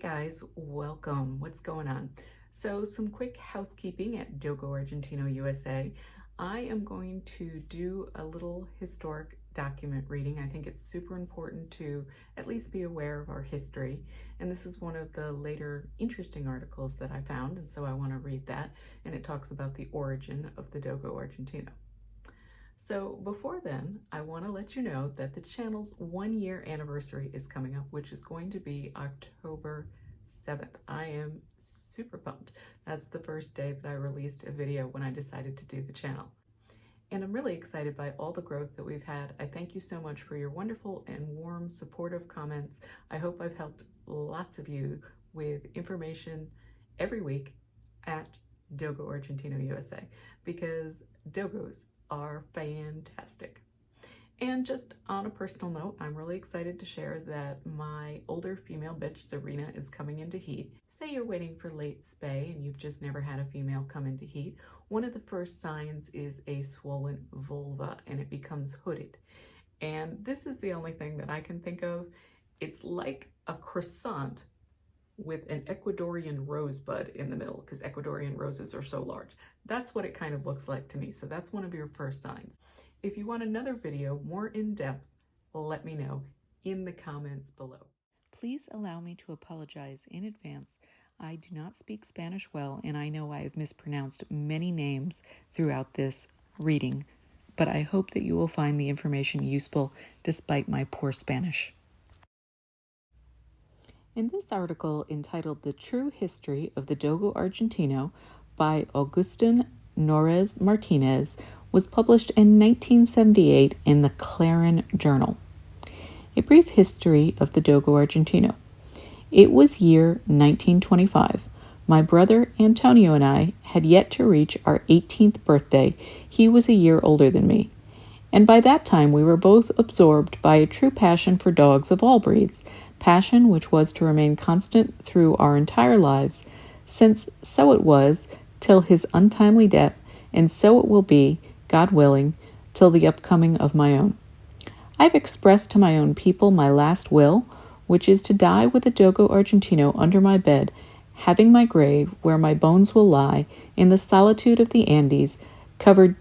guys, welcome. What's going on? So some quick housekeeping at Dogo Argentino USA. I am going to do a little historic document reading. I think it's super important to at least be aware of our history. And this is one of the later interesting articles that I found, and so I want to read that. And it talks about the origin of the Dogo Argentino. So before then, I want to let you know that the channel's 1-year anniversary is coming up, which is going to be October 7th. I am super pumped. That's the first day that I released a video when I decided to do the channel. And I'm really excited by all the growth that we've had. I thank you so much for your wonderful and warm, supportive comments. I hope I've helped lots of you with information every week at Dogo Argentino USA, because dogos are fantastic. And just on a personal note, I'm really excited to share that my older female bitch, Serena, is coming into heat. Say you're waiting for late spay and you've just never had a female come into heat. One of the first signs is a swollen vulva, and it becomes hooded. And this is the only thing that I can think of. It's like a croissant with an Ecuadorian rosebud in the middle, because Ecuadorian roses are so large. That's what it kind of looks like to me. So that's one of your first signs. If you want another video more in depth, let me know in the comments below. Please allow me to apologize in advance. I do not speak Spanish well, and I know I have mispronounced many names throughout this reading, but I hope that you will find the information useful despite my poor Spanish. In this article entitled The True History of the Dogo Argentino by Augustin Norez-Martinez was published in 1978 in the Clarinet Journal. A brief history of the Dogo Argentino. It was year 1925. My brother Antonio and I had yet to reach our 18th birthday. He was a year older than me. And by that time we were both absorbed by a true passion for dogs of all breeds, passion which was to remain constant through our entire lives, since so it was till his untimely death, and so it will be, God willing, till the upcoming of my own. I've expressed to my own people my last will, which is to die with a Dogo Argentino under my bed, having my grave where my bones will lie in the solitude of the Andes, covered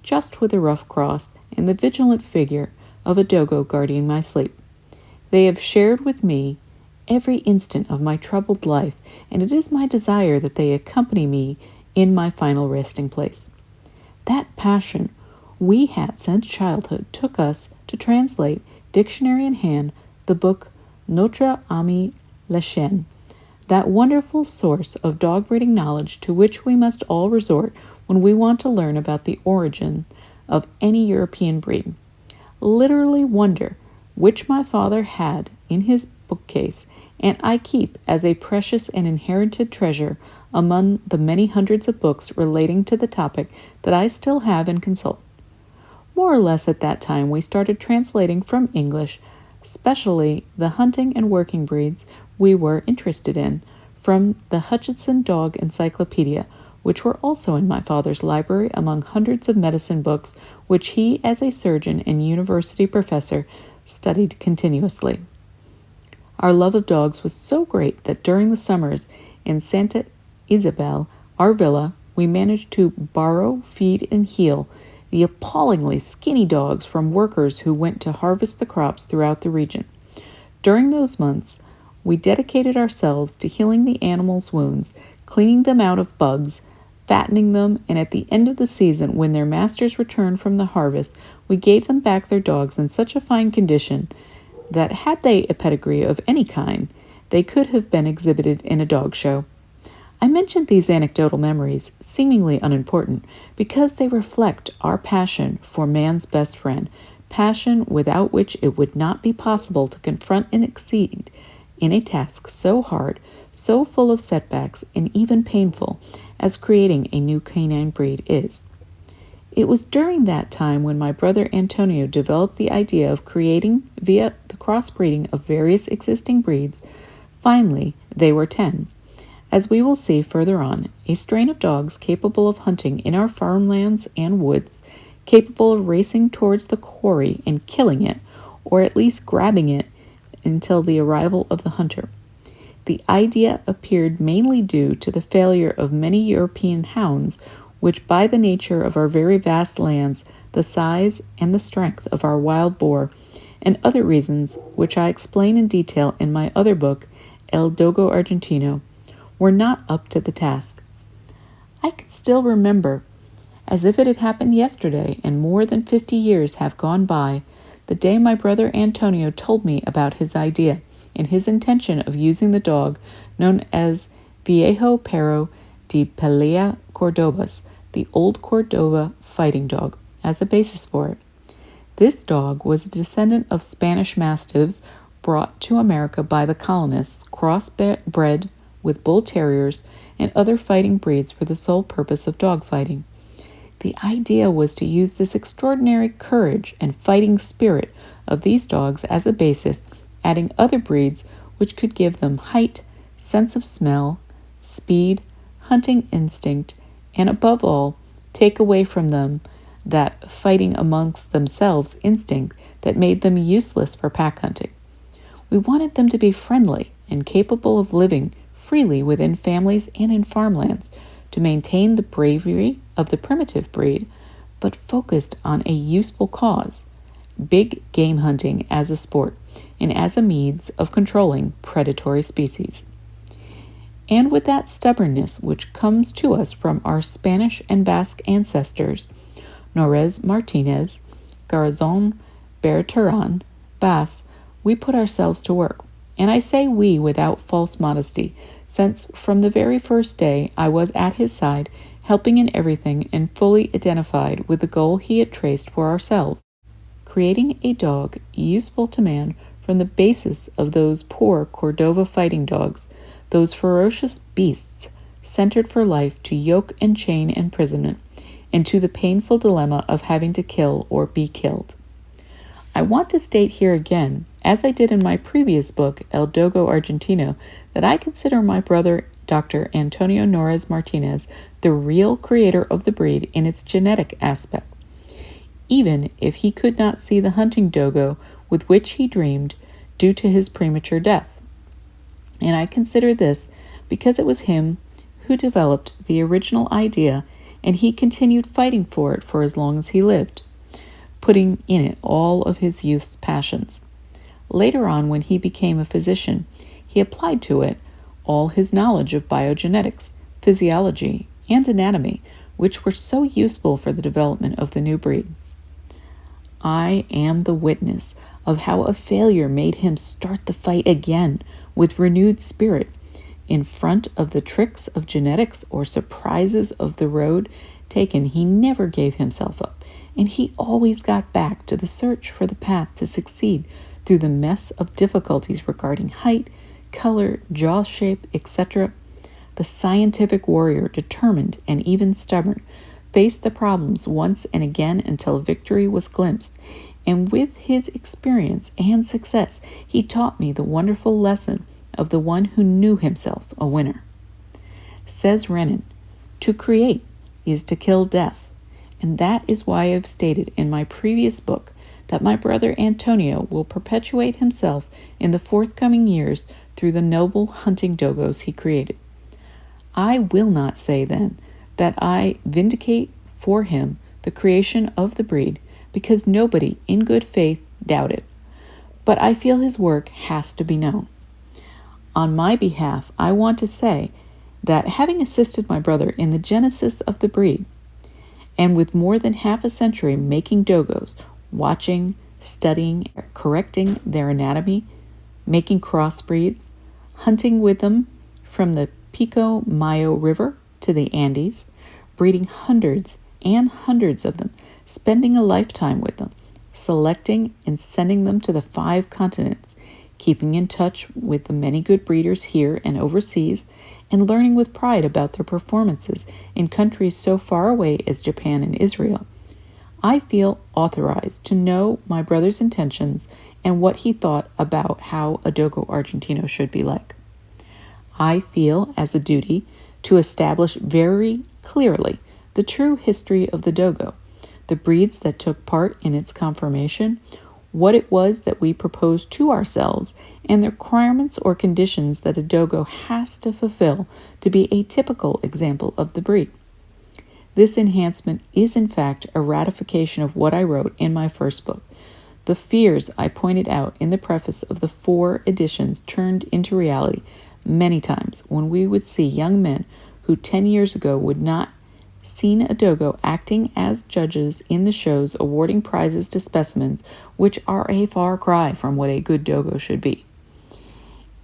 just with a rough cross and the vigilant figure of a Dogo guarding my sleep. They have shared with me every instant of my troubled life, and it is my desire that they accompany me in my final resting place. That passion we had since childhood took us to translate, dictionary in hand, the book Notre Ami le Chien, that wonderful source of dog breeding knowledge to which we must all resort when we want to learn about the origin of any European breed. Literally wonder, which my father had in his bookcase, and I keep as a precious and inherited treasure among the many hundreds of books relating to the topic that I still have and consult. More or less at that time we started translating from English, especially the hunting and working breeds we were interested in, from the Hutchinson Dog Encyclopedia, which were also in my father's library among hundreds of medicine books which he, as a surgeon and university professor, studied continuously. Our love of dogs was so great that during the summers in Santa Isabel, our villa, we managed to borrow, feed, and heal the appallingly skinny dogs from workers who went to harvest the crops throughout the region. During those months, we dedicated ourselves to healing the animals' wounds, cleaning them out of bugs, fattening them, and at the end of the season, when their masters returned from the harvest, we gave them back their dogs in such a fine condition that, had they a pedigree of any kind, they could have been exhibited in a dog show. I mentioned these anecdotal memories, seemingly unimportant, because they reflect our passion for man's best friend, passion without which it would not be possible to confront and exceed in a task so hard, so full of setbacks, and even painful, as creating a new canine breed is. It was during that time when my brother Antonio developed the idea of creating, via the crossbreeding of various existing breeds, finally they were 10. As we will see further on, a strain of dogs capable of hunting in our farmlands and woods, capable of racing towards the quarry and killing it, or at least grabbing it until the arrival of the hunter. The idea appeared mainly due to the failure of many European hounds, which by the nature of our very vast lands, the size and the strength of our wild boar, and other reasons which I explain in detail in my other book, El Dogo Argentino, were not up to the task. I can still remember, as if it had happened yesterday and more than 50 years have gone by, the day my brother Antonio told me about his idea and his intention of using the dog known as Viejo Perro de Pelea Cordobas, the old Cordova fighting dog, as a basis for it. This dog was a descendant of Spanish Mastiffs brought to America by the colonists, crossbred with bull terriers and other fighting breeds for the sole purpose of dog fighting. The idea was to use this extraordinary courage and fighting spirit of these dogs as a basis, adding other breeds which could give them height, sense of smell, speed, hunting instinct, and above all, take away from them that fighting amongst themselves instinct that made them useless for pack hunting. We wanted them to be friendly and capable of living freely within families and in farmlands, to maintain the bravery of the primitive breed, but focused on a useful cause, big game hunting as a sport and as a means of controlling predatory species. And with that stubbornness which comes to us from our Spanish and Basque ancestors, Norez-Martinez, Garzon, Berteran, Bas, we put ourselves to work. And I say we without false modesty, since from the very first day I was at his side, helping in everything and fully identified with the goal he had traced for ourselves, creating a dog useful to man from the basis of those poor Cordova fighting dogs, those ferocious beasts, centered for life to yoke and chain imprisonment, and to the painful dilemma of having to kill or be killed. I want to state here again, as I did in my previous book, El Dogo Argentino, that I consider my brother, Dr. Antonio Norez-Martinez, the real creator of the breed in its genetic aspect, even if he could not see the hunting dogo with which he dreamed due to his premature death. And I consider this because it was him who developed the original idea, and he continued fighting for it for as long as he lived, putting in it all of his youth's passions. Later on, when he became a physician, he applied to it all his knowledge of biogenetics, physiology, and anatomy, which were so useful for the development of the new breed. I am the witness of how a failure made him start the fight again with renewed spirit. In front of the tricks of genetics or surprises of the road taken, he never gave himself up, and he always got back to the search for the path to succeed through the mess of difficulties regarding height, color, jaw shape, etc. The scientific warrior, determined and even stubborn, faced the problems once and again until victory was glimpsed, and with his experience and success, he taught me the wonderful lesson of the one who knew himself a winner. Says Renan, "To create is to kill death," and that is why I have stated in my previous book that my brother Antonio will perpetuate himself in the forthcoming years through the noble hunting dogos he created. I will not say, then, that I vindicate for him the creation of the breed, because nobody in good faith doubted, but I feel his work has to be known. On my behalf, I want to say that having assisted my brother in the genesis of the breed, and with more than half a century making dogos, watching, studying, correcting their anatomy, making crossbreeds, hunting with them from the Pico Mayo River to the Andes, breeding hundreds and hundreds of them, spending a lifetime with them, selecting and sending them to the 5 continents, keeping in touch with the many good breeders here and overseas, and learning with pride about their performances in countries so far away as Japan and Israel. I feel authorized to know my brother's intentions and what he thought about how a Dogo Argentino should be like. I feel as a duty to establish very clearly the true history of the Dogo, the breeds that took part in its conformation, what it was that we proposed to ourselves, and the requirements or conditions that a dogo has to fulfill to be a typical example of the breed. This enhancement is in fact a ratification of what I wrote in my first book. The fears I pointed out in the preface of the 4 editions turned into reality many times when we would see young men who 10 years ago would not seen a dogo acting as judges in the shows awarding prizes to specimens which are a far cry from what a good dogo should be.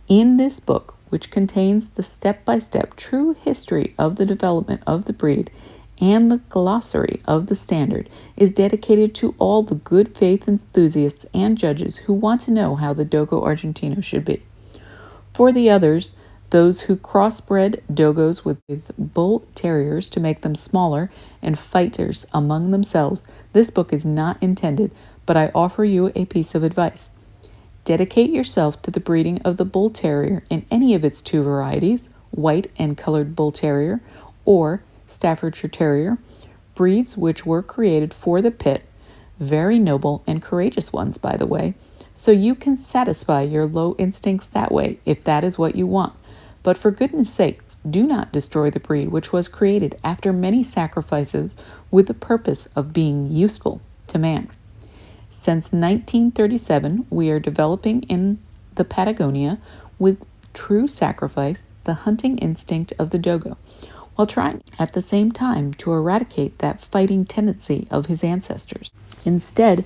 In this book, which contains the step-by-step true history of the development of the breed and the glossary of the standard, is dedicated to all the good faith enthusiasts and judges who want to know how the Dogo Argentino should be. For the others, those who crossbred dogos with bull terriers to make them smaller and fighters among themselves, this book is not intended, but I offer you a piece of advice. Dedicate yourself to the breeding of the bull terrier in any of its 2 varieties, white and colored bull terrier or Staffordshire Terrier, breeds which were created for the pit, very noble and courageous ones, by the way, so you can satisfy your low instincts that way if that is what you want. But for goodness sake, do not destroy the breed which was created after many sacrifices with the purpose of being useful to man. Since 1937, we are developing in the Patagonia with true sacrifice the hunting instinct of the dogo, while trying at the same time to eradicate that fighting tendency of his ancestors. Instead,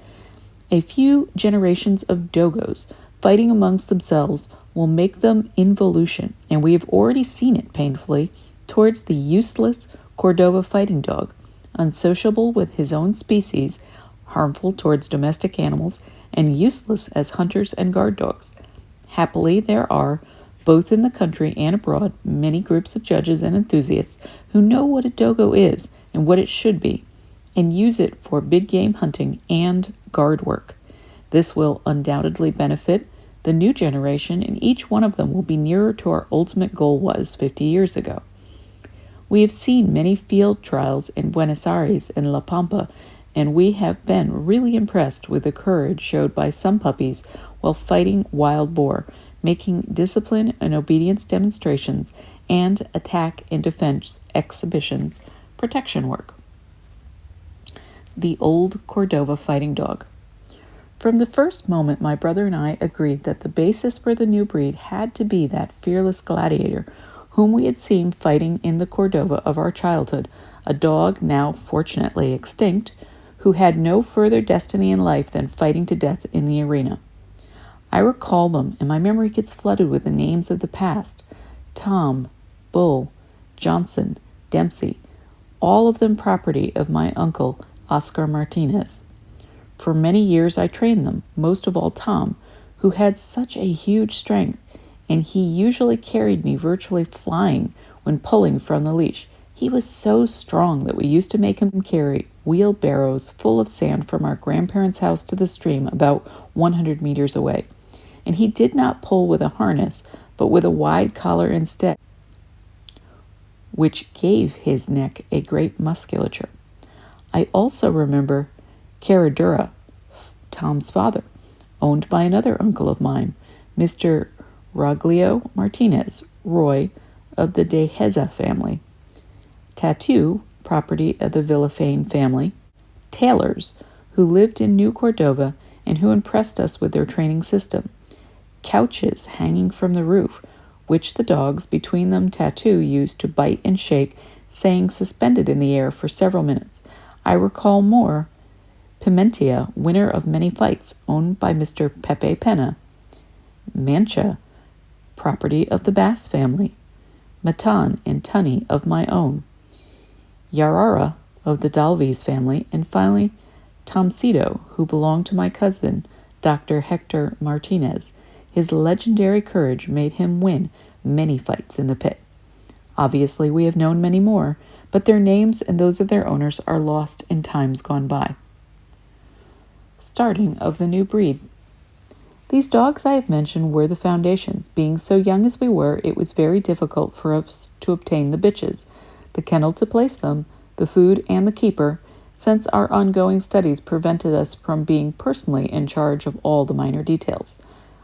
a few generations of dogos fighting amongst themselves will make them involution, and we have already seen it painfully towards the useless Cordova fighting dog, unsociable with his own species, harmful towards domestic animals, and useless as hunters and guard dogs. Happily, there are, both in the country and abroad, many groups of judges and enthusiasts who know what a dogo is and what it should be, and use it for big game hunting and guard work. This will undoubtedly benefit the new generation, and each one of them will be nearer to our ultimate goal was 50 years ago. We have seen many field trials in Buenos Aires and La Pampa, and we have been really impressed with the courage showed by some puppies while fighting wild boar, making discipline and obedience demonstrations, and attack and defense exhibitions, protection work. The old Cordova fighting dog. From the first moment, my brother and I agreed that the basis for the new breed had to be that fearless gladiator whom we had seen fighting in the Cordova of our childhood, a dog now fortunately extinct, who had no further destiny in life than fighting to death in the arena. I recall them, and my memory gets flooded with the names of the past: Tom, Bull, Johnson, Dempsey, all of them property of my uncle, Oscar Martinez. For many years I trained them, most of all Tom, who had such a huge strength, and he usually carried me virtually flying when pulling from the leash. He was so strong that we used to make him carry wheelbarrows full of sand from our grandparents' house to the stream about 100 meters away. And he did not pull with a harness, but with a wide collar instead, which gave his neck a great musculature. I also remember Caradura, Tom's father, owned by another uncle of mine, Mr. Roglio Martinez, Roy, of the De Heza family. Tattoo, property of the Villafane family. Tailors, who lived in New Cordova and who impressed us with their training system. Couches hanging from the roof, which the dogs between them Tattoo used to bite and shake, staying suspended in the air for several minutes. I recall more. Pimentia, winner of many fights, owned by Mr. Pepe Pena. Mancha, property of the Bass family. Matan and Tunny of my own. Yarara of the Dalvis family, and finally Tomcito, who belonged to my cousin, Dr. Hector Martinez. His legendary courage made him win many fights in the pit. Obviously, we have known many more, but their names and those of their owners are lost in times gone by. Starting of the new breed. These dogs I have mentioned were the foundations. Being so young as we were, it was very difficult for us to obtain the bitches, the kennel to place them, the food and the keeper, since our ongoing studies prevented us from being personally in charge of all the minor details.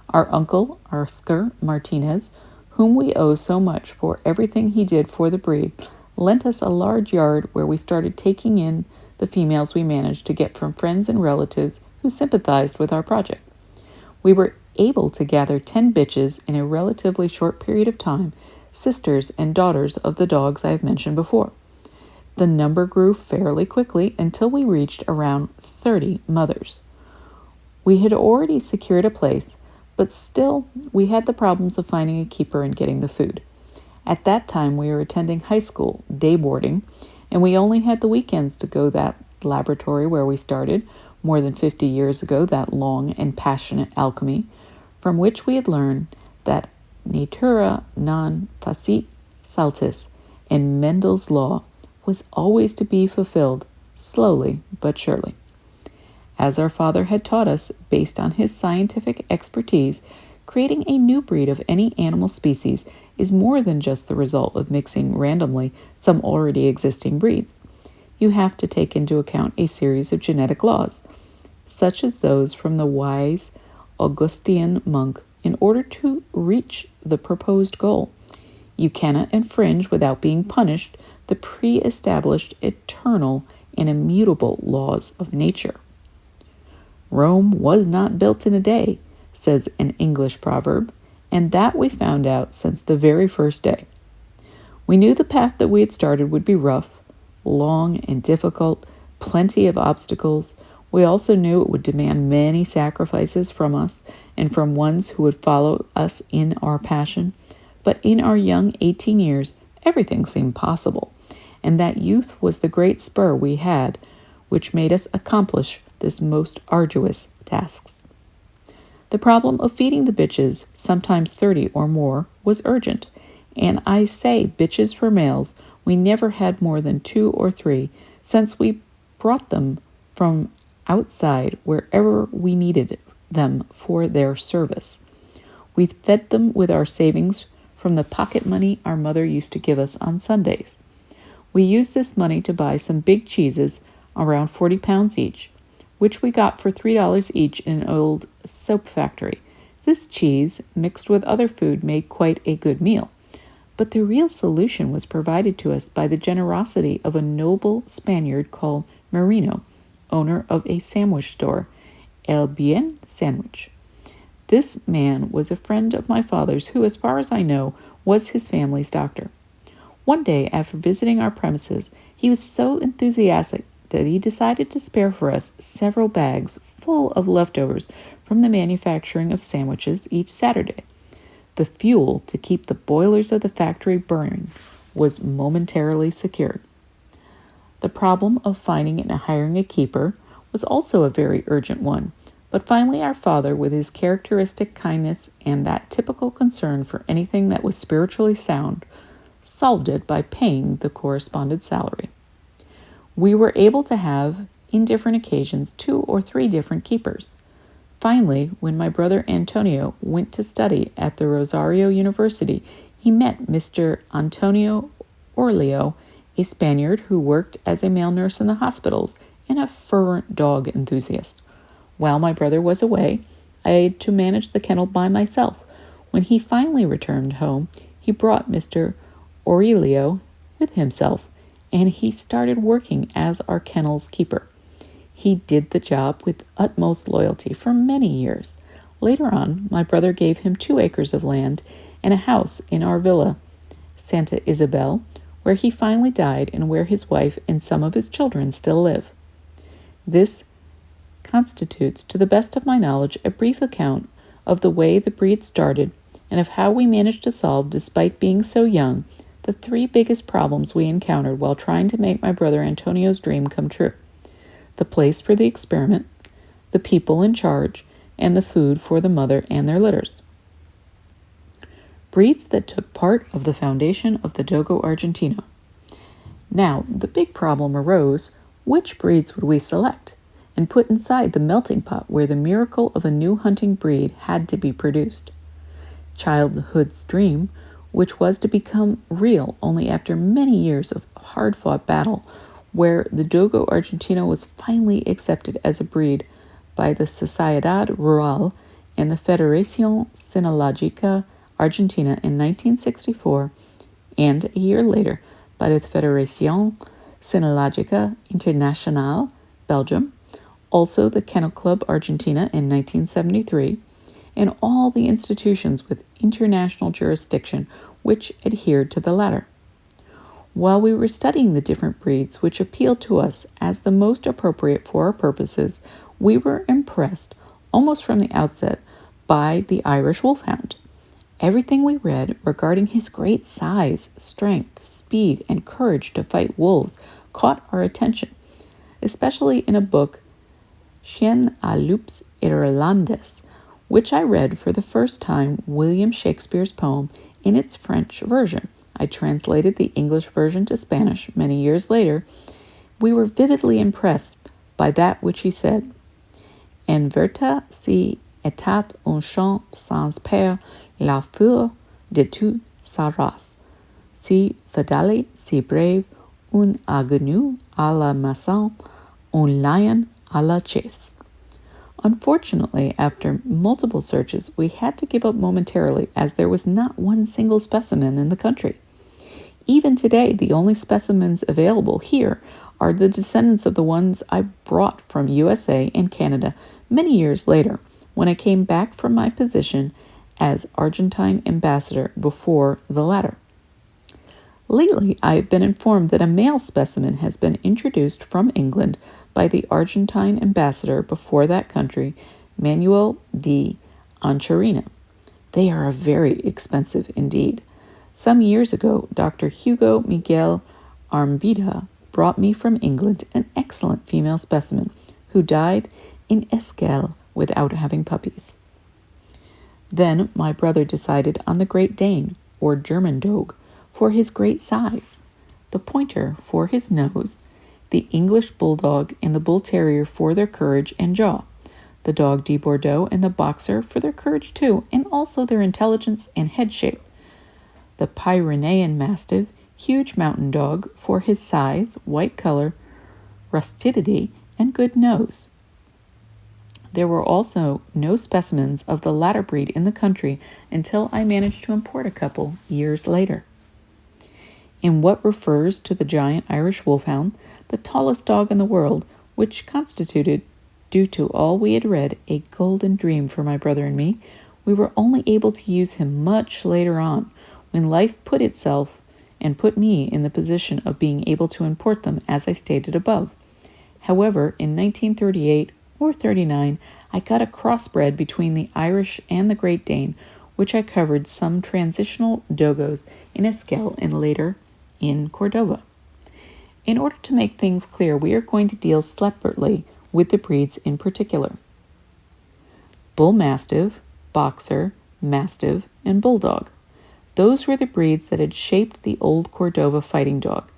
Our uncle, Oscar Martinez, whom we owe so much for everything he did for the breed, lent us a large yard where we started taking in the females we managed to get from friends and relatives who sympathized with our project. We were able to gather 10 bitches in a relatively short period of time, sisters and daughters of the dogs I have mentioned before. The number grew fairly quickly until we reached around 30 mothers. We had already secured a place, but still we had the problems of finding a keeper and getting the food. At that time we were attending high school, day boarding, and we only had the weekends to go that laboratory where we started, more than 50 years ago, that long and passionate alchemy, from which we had learned that natura non facit saltus and Mendel's law was always to be fulfilled, slowly but surely. As our father had taught us, based on his scientific expertise, creating a new breed of any animal species is more than just the result of mixing randomly some already existing breeds. You have to take into account a series of genetic laws, such as those from the wise Augustinian monk, in order to reach the proposed goal. You cannot infringe without being punished the pre-established eternal and immutable laws of nature. Rome was not built in a day, says an English proverb, and that we found out since the very first day. We knew the path that we had started would be rough, long and difficult, plenty of obstacles. We also knew it would demand many sacrifices from us and from ones who would follow us in our passion. But in our young 18 years, everything seemed possible, and that youth was the great spur we had, which made us accomplish this most arduous task. The problem of feeding the bitches, sometimes 30 or more, was urgent, and I say bitches for males. We never had more than 2 or 3, since we brought them from outside wherever we needed them for their service. We fed them with our savings from the pocket money our mother used to give us on Sundays. We used this money to buy some big cheeses, around 40 pounds each, which we got for $3 each in an old soap factory. This cheese, mixed with other food, made quite a good meal. But the real solution was provided to us by the generosity of a noble Spaniard called Marino, owner of a sandwich store, El Bien Sandwich. This man was a friend of my father's who, as far as I know, was his family's doctor. One day, after visiting our premises, he was so enthusiastic that he decided to spare for us several bags full of leftovers from the manufacturing of sandwiches each Saturday. The fuel to keep the boilers of the factory burning was momentarily secured. The problem of finding and hiring a keeper was also a very urgent one, but finally our father, with his characteristic kindness and that typical concern for anything that was spiritually sound, solved it by paying the corresponded salary. We were able to have, in different occasions, 2 or 3 different keepers. Finally, when my brother Antonio went to study at the Rosario University, he met Mr. Antonio Orleo, a Spaniard who worked as a male nurse in the hospitals and a fervent dog enthusiast. While my brother was away, I had to manage the kennel by myself. When he finally returned home, he brought Mr. Aurelio with himself, and he started working as our kennel's keeper. He did the job with utmost loyalty for many years. Later on, my brother gave him 2 acres of land and a house in our villa, Santa Isabel, where he finally died and where his wife and some of his children still live. This constitutes, to the best of my knowledge, a brief account of the way the breed started and of how we managed to solve, despite being so young, the 3 biggest problems we encountered while trying to make my brother Antonio's dream come true: the place for the experiment, the people in charge, and the food for the mother and their litters. Breeds that took part of the foundation of the Dogo Argentino. Now, the big problem arose: which breeds would we select and put inside the melting pot where the miracle of a new hunting breed had to be produced? Childhood's dream, which was to become real only after many years of hard-fought battle, where the Dogo Argentino was finally accepted as a breed by the Sociedad Rural and the Federación Cinológica Argentina in 1964, and a year later by the Federación Cinológica Internacional, Belgium, also the Kennel Club Argentina in 1973, and all the institutions with international jurisdiction which adhered to the latter. While we were studying the different breeds which appealed to us as the most appropriate for our purposes, we were impressed, almost from the outset, by the Irish Wolfhound. Everything we read regarding his great size, strength, speed, and courage to fight wolves caught our attention, especially in a book, Chien à loups irlandais, which I read for the first time William Shakespeare's poem in its French version. I translated the English version to Spanish many years later. We were vividly impressed by that which he said. En vérité, si était un chien sans père, la fure de toute sa race. Si fidèle, si brave, un agneau à la maison, un lion à la chasse. Unfortunately, after multiple searches, we had to give up momentarily as there was not one single specimen in the country. Even today, the only specimens available here are the descendants of the ones I brought from USA and Canada many years later when I came back from my position as Argentine ambassador before the latter. Lately, I have been informed that a male specimen has been introduced from England by the Argentine ambassador before that country, Manuel de Anchorena. They are very expensive indeed. Some years ago, Dr. Hugo Miguel Armbida brought me from England an excellent female specimen who died in Esquel without having puppies. Then my brother decided on the Great Dane, or German Dog, for his great size, the Pointer for his nose, the English Bulldog and the Bull Terrier for their courage and jaw, the Dog de Bordeaux and the Boxer for their courage too, and also their intelligence and head shape, the Pyrenean Mastiff, huge mountain dog for his size, white color, rusticity, and good nose. There were also no specimens of the latter breed in the country until I managed to import a couple years later. In what refers to the giant Irish Wolfhound, the tallest dog in the world, which constituted, due to all we had read, a golden dream for my brother and me, we were only able to use him much later on, when life put itself and put me in the position of being able to import them, as I stated above. However, in 1938 or 39, I got a crossbred between the Irish and the Great Dane, which I covered some transitional dogos in Esquel and later in Cordova. In order to make things clear, we are going to deal separately with the breeds in particular. Bull Mastiff, Boxer, Mastiff, and Bulldog. Those were the breeds that had shaped the old Cordova fighting dog.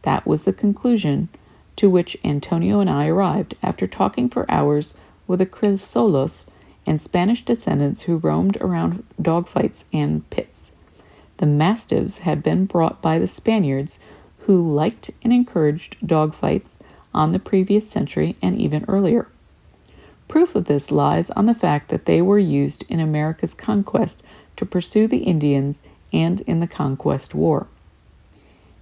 That was the conclusion to which Antonio and I arrived after talking for hours with the Criollos and Spanish descendants who roamed around dogfights and pits. The Mastiffs had been brought by the Spaniards, who liked and encouraged dogfights on the previous century and even earlier. Proof of this lies on the fact that they were used in America's conquest to pursue the Indians and in the Conquest War.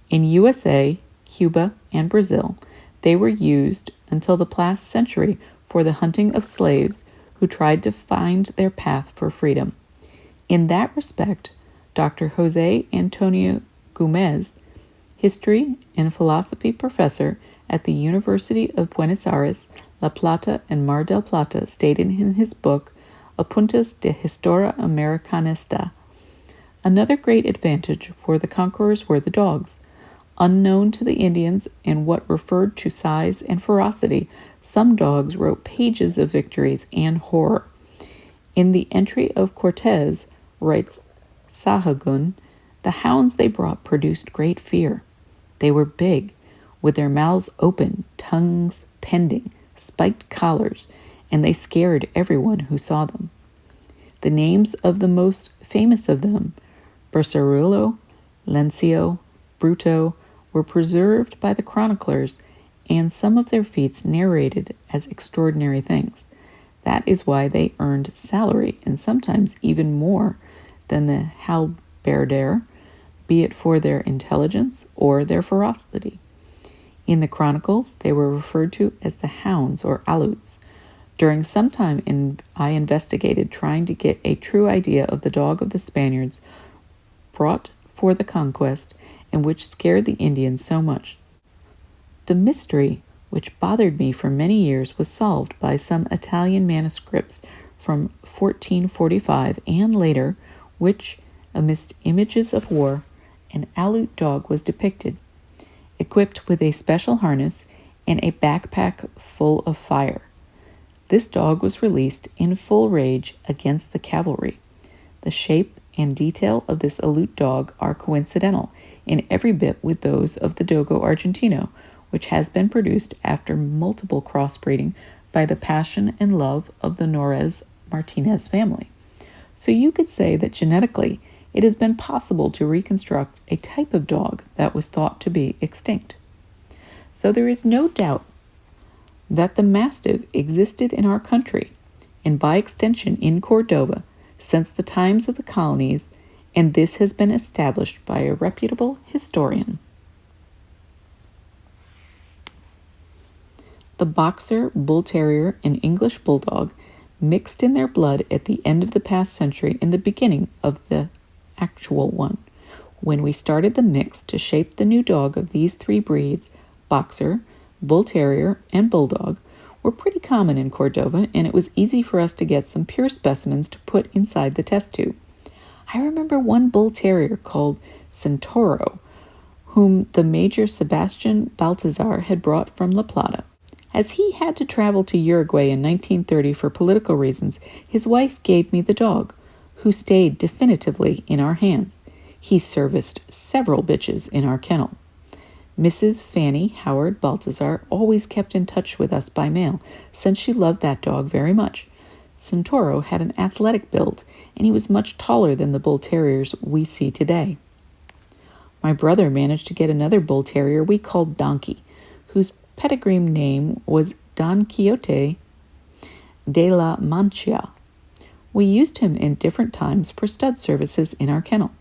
In USA, Cuba, and Brazil, they were used until the last century for the hunting of slaves who tried to find their path for freedom. In that respect, Dr. Jose Antonio Gomez, history and philosophy professor at the University of Buenos Aires, La Plata, and Mar del Plata, stated in his book Apuntes de Historia Americanista, another great advantage for the conquerors were the dogs. Unknown to the Indians in what referred to size and ferocity, some dogs wrote pages of victories and horror. In the entry of Cortez, writes Sahagun, the hounds they brought produced great fear. They were big, with their mouths open, tongues pending, spiked collars, and they scared everyone who saw them. The names of the most famous of them, Bersarulo, Lencio, Bruto, were preserved by the chroniclers and some of their feats narrated as extraordinary things. That is why they earned salary, and sometimes even more than the halberdier, be it for their intelligence or their ferocity. In the chronicles, they were referred to as the Hounds or Aleuts. During some time I investigated trying to get a true idea of the dog of the Spaniards brought for the conquest and which scared the Indians so much. The mystery, which bothered me for many years, was solved by some Italian manuscripts from 1445 and later, which, amidst images of war, an Aleut dog was depicted, equipped with a special harness and a backpack full of fire. This dog was released in full rage against the cavalry. The shape and detail of this Aleut dog are coincidental in every bit with those of the Dogo Argentino, which has been produced after multiple crossbreeding by the passion and love of the Norez-Martinez family. So you could say that genetically, it has been possible to reconstruct a type of dog that was thought to be extinct. So there is no doubt that the Mastiff existed in our country, and by extension in Cordova, since the times of the colonies, and this has been established by a reputable historian. The Boxer, Bull Terrier, and English Bulldog mixed in their blood at the end of the past century and the beginning of the actual one. When we started the mix to shape the new dog of these three breeds, Boxer, Bull Terrier, and Bulldog, were pretty common in Cordova, and it was easy for us to get some pure specimens to put inside the test tube. I remember one Bull Terrier called Centauro, whom the Major Sebastian Baltazar had brought from La Plata. As he had to travel to Uruguay in 1930 for political reasons, his wife gave me the dog, who stayed definitively in our hands. He serviced several bitches in our kennel. Mrs. Fanny Howard Baltazar always kept in touch with us by mail, since she loved that dog very much. Centauro had an athletic build, and he was much taller than the Bull Terriers we see today. My brother managed to get another Bull Terrier we called Donkey, whose pedigree name was Don Quixote de la Mancha. We used him in different times for stud services in our kennel.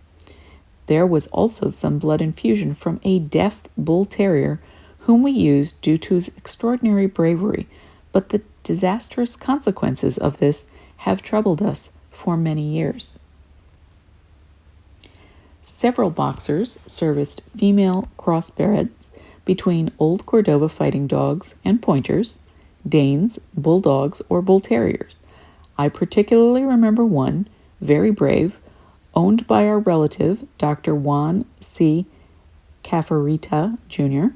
There was also some blood infusion from a deaf Bull Terrier whom we used due to his extraordinary bravery, but the disastrous consequences of this have troubled us for many years. Several boxers serviced female crossbreds between old Cordova fighting dogs and pointers, Danes, bulldogs, or bull terriers. I particularly remember one, very brave, owned by our relative, Dr. Juan C. Cafarita, Jr.,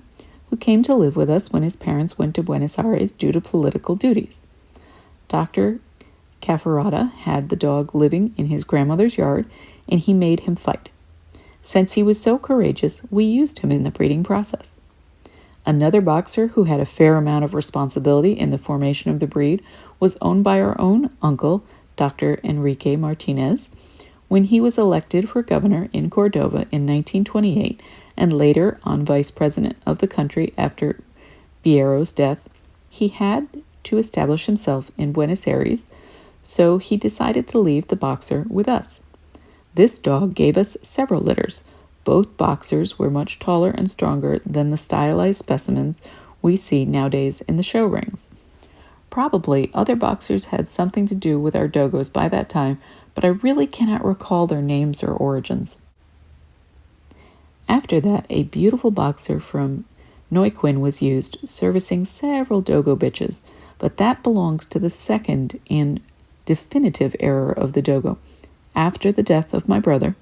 who came to live with us when his parents went to Buenos Aires due to political duties. Dr. Cafarata had the dog living in his grandmother's yard, and he made him fight. Since he was so courageous, we used him in the breeding process. Another boxer who had a fair amount of responsibility in the formation of the breed was owned by our own uncle, Dr. Enrique Martinez, when he was elected for governor in Cordova in 1928 and later on vice president of the country after Viero's death. He had to establish himself in Buenos Aires, so he decided to leave the boxer with us. This dog gave us several litters. Both boxers were much taller and stronger than the stylized specimens we see nowadays in the show rings. Probably other boxers had something to do with our dogos by that time, but I really cannot recall their names or origins. After that, a beautiful boxer from Neuquén was used, servicing several dogo bitches, but that belongs to the second and definitive era of the dogo, after the death of my brother,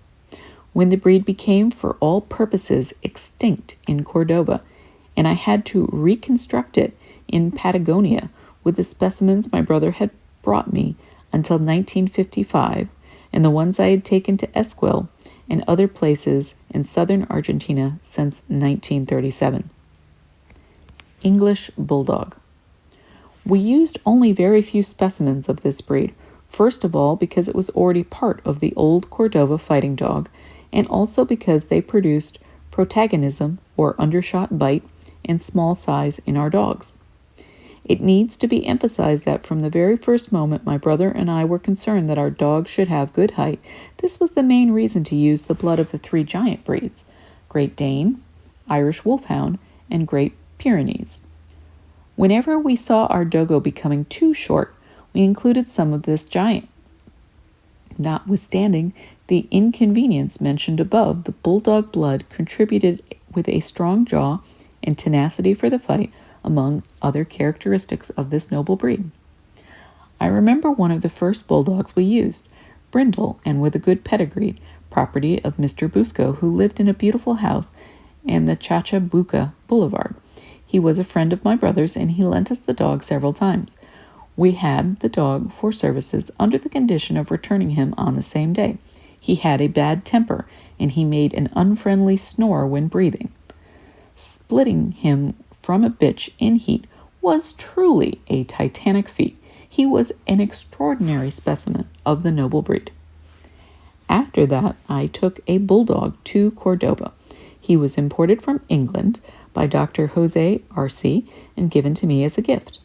when the breed became for all purposes extinct in Cordova, and I had to reconstruct it in Patagonia with the specimens my brother had brought me until 1955, and the ones I had taken to Esquel and other places in southern Argentina since 1937. English Bulldog. We used only very few specimens of this breed, first of all because it was already part of the old Cordova fighting dog, and also because they produced protagonism or undershot bite and small size in our dogs. It needs to be emphasized that from the very first moment my brother and I were concerned that our dog should have good height, this was the main reason to use the blood of the three giant breeds: Great Dane, Irish Wolfhound, and Great Pyrenees. Whenever we saw our Dogo becoming too short, we included some of this giant. Notwithstanding the inconvenience mentioned above, the bulldog blood contributed with a strong jaw and tenacity for the fight, among other characteristics of this noble breed. I remember one of the first bulldogs we used, brindle and with a good pedigree, property of Mr. Busco, who lived in a beautiful house in the Chachabuca Boulevard. He was a friend of my brother's, and he lent us the dog several times. We had the dog for services under the condition of returning him on the same day. He had a bad temper, and he made an unfriendly snore when breathing. Splitting him from a bitch in heat was truly a titanic feat. He was an extraordinary specimen of the noble breed. After that, I took a bulldog to Cordova. He was imported from England by Dr. Jose Arce and given to me as a gift.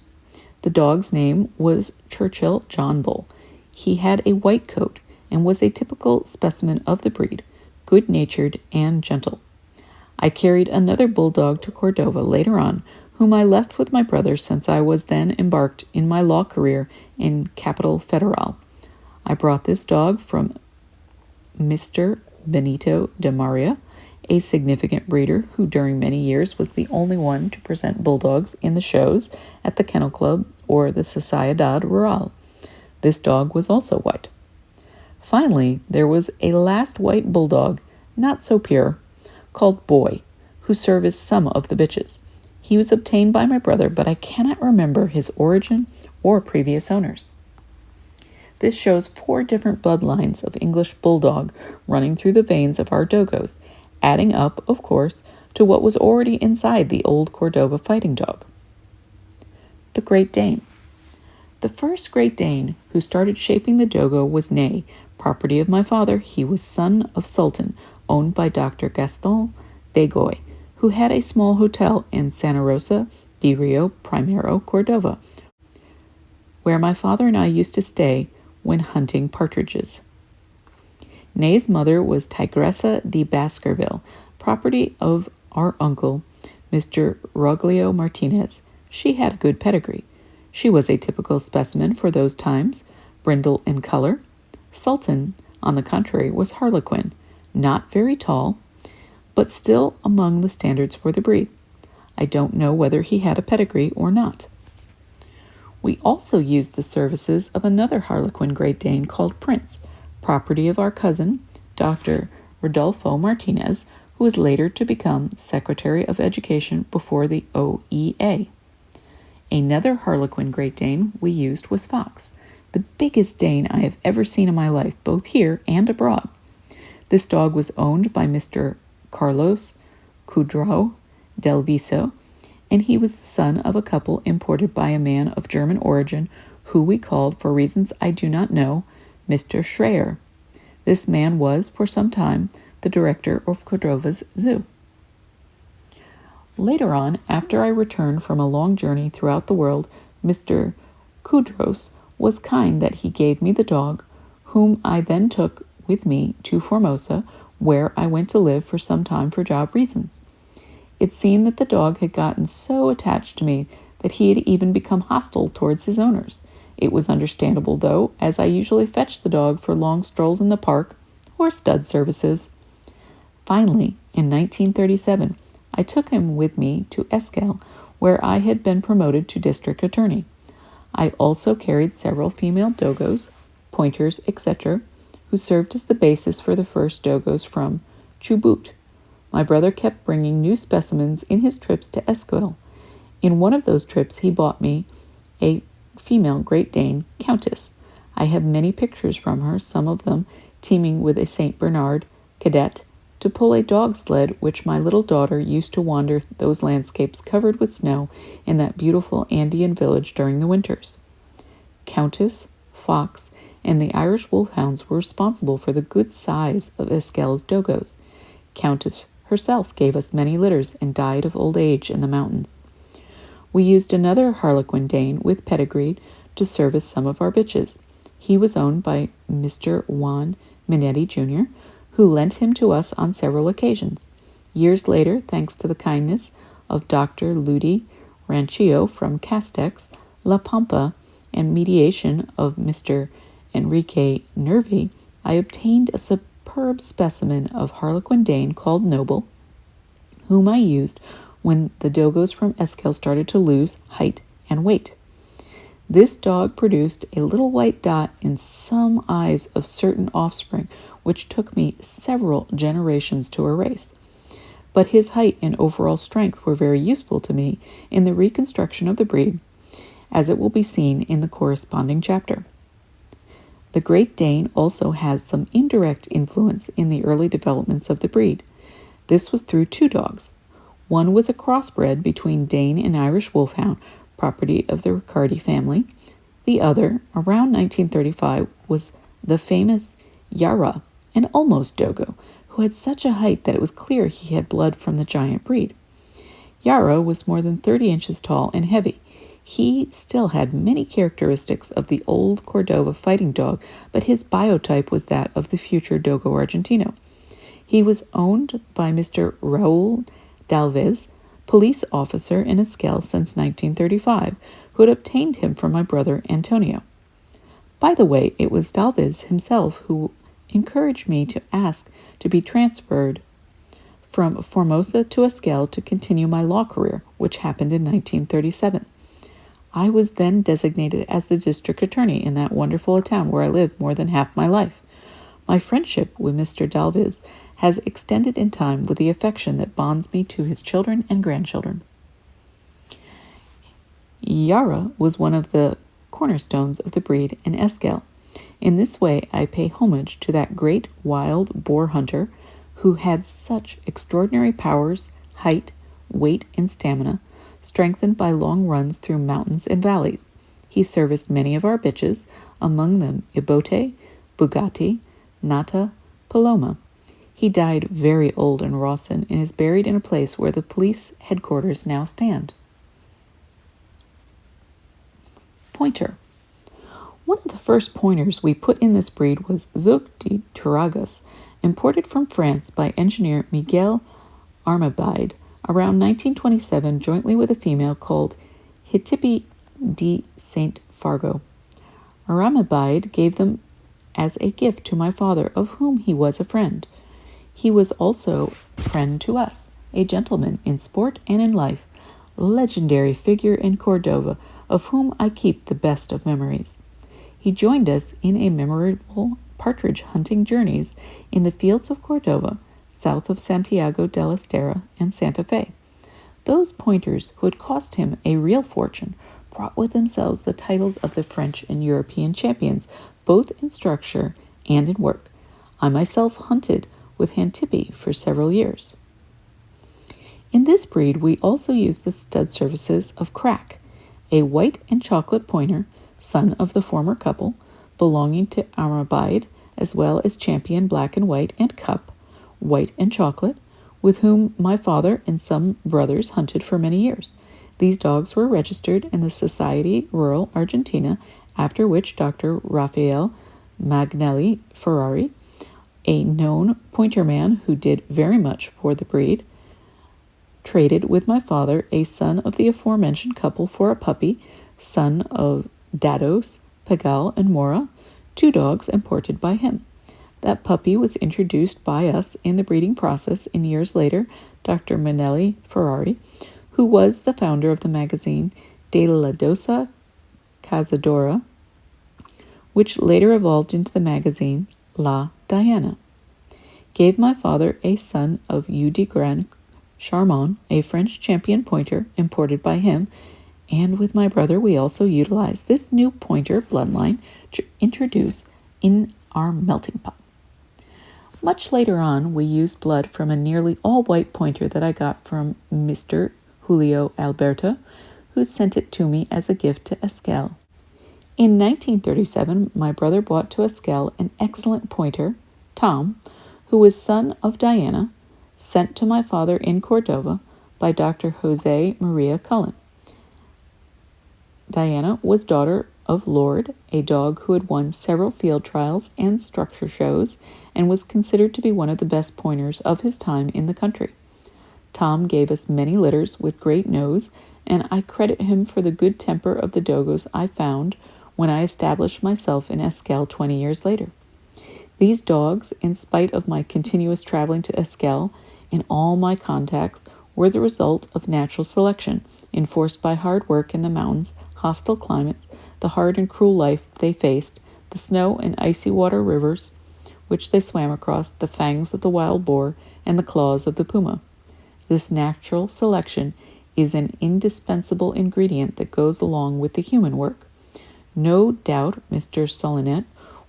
The dog's name was Churchill John Bull. He had a white coat and was a typical specimen of the breed, good-natured and gentle. I carried another bulldog to Cordova later on, whom I left with my brother since I was then embarked in my law career in Capital Federal. I brought this dog from Mr. Benito de Maria, a significant breeder who during many years was the only one to present bulldogs in the shows at the Kennel Club or the Sociedad Rural. This dog was also white. Finally, there was a last white bulldog, not so pure, called Boy, who serviced some of the bitches. He was obtained by my brother, but I cannot remember his origin or previous owners. This shows 4 different bloodlines of English bulldog running through the veins of our Dogos, adding up, of course, to what was already inside the old Cordova fighting dog. The Great Dane. The first Great Dane who started shaping the Dogo was Ney, property of my father. He was son of Sultan, owned by Dr. Gaston de Goy, who had a small hotel in Santa Rosa de Rio Primero, Cordova, where my father and I used to stay when hunting partridges. Ney's mother was Tigresa de Baskerville, property of our uncle, Mr. Rogelio Martinez. She had a good pedigree. She was a typical specimen for those times, brindle in color. Sultan, on the contrary, was Harlequin, not very tall, but still among the standards for the breed. I don't know whether he had a pedigree or not. We also used the services of another Harlequin Great Dane called Prince, property of our cousin, Dr. Rodolfo Martinez, who was later to become Secretary of Education before the OEA. Another Harlequin Great Dane we used was Fox, the biggest Dane I have ever seen in my life, both here and abroad. This dog was owned by Mr. Carlos Cudrao del Viso, and he was the son of a couple imported by a man of German origin who we called, for reasons I do not know, Mr. Schreier. This man was, for some time, the director of Cordova's zoo. Later on, after I returned from a long journey throughout the world, Mr. Kudros was kind that he gave me the dog, whom I then took with me to Formosa, where I went to live for some time for job reasons. It seemed that the dog had gotten so attached to me that he had even become hostile towards his owners. It was understandable, though, as I usually fetched the dog for long strolls in the park or stud services. Finally, in 1937, I took him with me to Esquel, where I had been promoted to district attorney. I also carried several female dogos, pointers, etc., who served as the basis for the first dogos from Chubut. My brother kept bringing new specimens in his trips to Esquel. In one of those trips, he bought me a female Great Dane, Countess. I have many pictures from her, some of them teeming with a St. Bernard cadet, to pull a dog sled which my little daughter used to wander those landscapes covered with snow in that beautiful Andean village during the winters. Countess, Fox, and the Irish Wolfhounds were responsible for the good size of Esquel's dogos. Countess herself gave us many litters and died of old age in the mountains. We used another Harlequin Dane with pedigree to service some of our bitches. He was owned by Mr. Juan Minetti Jr., who lent him to us on several occasions. Years later, thanks to the kindness of Dr. Ludi Ranchillo from Castex, La Pampa, and mediation of Mr. Enrique Nervi, I obtained a superb specimen of Harlequin Dane called Noble, whom I used when the Dogos from Esquel started to lose height and weight. This dog produced a little white dot in some eyes of certain offspring, which took me several generations to erase. But his height and overall strength were very useful to me in the reconstruction of the breed, as it will be seen in the corresponding chapter. The Great Dane also has some indirect influence in the early developments of the breed. This was through two dogs. One was a crossbred between Dane and Irish Wolfhound, property of the Riccardi family. The other, around 1935, was the famous Yara, an almost Dogo, who had such a height that it was clear he had blood from the giant breed. Yara was more than 30 inches tall and heavy. He still had many characteristics of the old Cordova fighting dog, but his biotype was that of the future Dogo Argentino. He was owned by Mr. Raul Dalvez, police officer in Esquel since 1935, who had obtained him from my brother Antonio. By the way, it was Dalvez himself who encouraged me to ask to be transferred from Formosa to Esquel to continue my law career, which happened in 1937. I was then designated as the district attorney in that wonderful town where I lived more than half my life. My friendship with Mr. Dalvez has extended in time with the affection that bonds me to his children and grandchildren. Yara was one of the cornerstones of the breed in Esquel. In this way, I pay homage to that great wild boar hunter who had such extraordinary powers, height, weight, and stamina, strengthened by long runs through mountains and valleys. He serviced many of our bitches, among them Ibote, Bugatti, Nata, Paloma. He died very old in Rawson and is buried in a place where the police headquarters now stand. Pointer. One of the first pointers we put in this breed was Zouk de Turagas, imported from France by engineer Miguel Armabide around 1927 jointly with a female called Hitipi de Saint Fargo. Armabide gave them as a gift to my father, of whom he was a friend. He was also friend to us, a gentleman in sport and in life, legendary figure in Cordova, of whom I keep the best of memories. He joined us in a memorable partridge hunting journeys in the fields of Cordova, south of Santiago del Estero and Santa Fe. Those pointers, who had cost him a real fortune, brought with themselves the titles of the French and European champions, both in structure and in work. I myself hunted with Xantippe for several years. In this breed, we also use the stud services of Crack, a white and chocolate pointer, son of the former couple, belonging to Armabide, as well as Champion Black and White and Cup, white and chocolate, with whom my father and some brothers hunted for many years. These dogs were registered in the Society Rural Argentina, after which Dr. Raphael Magnelli Ferrari, a known pointer man who did very much for the breed, traded with my father a son of the aforementioned couple for a puppy, son of Dados, Pagal, and Mora, two dogs imported by him. That puppy was introduced by us in the breeding process, and years later, Dr. Manelli Ferrari, who was the founder of the magazine De La Dosa Cazadora, which later evolved into the magazine La Diana, gave my father a son of Eau de Grand Charmant, a French champion pointer imported by him, and with my brother we also utilized this new pointer bloodline to introduce in our melting pot. Much later on, we used blood from a nearly all-white pointer that I got from Mr. Julio Alberto, who sent it to me as a gift to Esquel. In 1937, my brother brought to Esquel an excellent pointer, Tom, who was son of Diana, sent to my father in Cordova by Dr. Jose Maria Cullen. Diana was daughter of Lord, a dog who had won several field trials and structure shows and was considered to be one of the best pointers of his time in the country. Tom gave us many litters with great nose, and I credit him for the good temper of the Dogos I found when I established myself in Esquel 20 years later. These dogs, in spite of my continuous traveling to Esquel and all my contacts, were the result of natural selection, enforced by hard work in the mountains, hostile climates, the hard and cruel life they faced, the snow and icy water rivers which they swam across, the fangs of the wild boar, and the claws of the puma. This natural selection is an indispensable ingredient that goes along with the human work. No doubt Mr. Solinet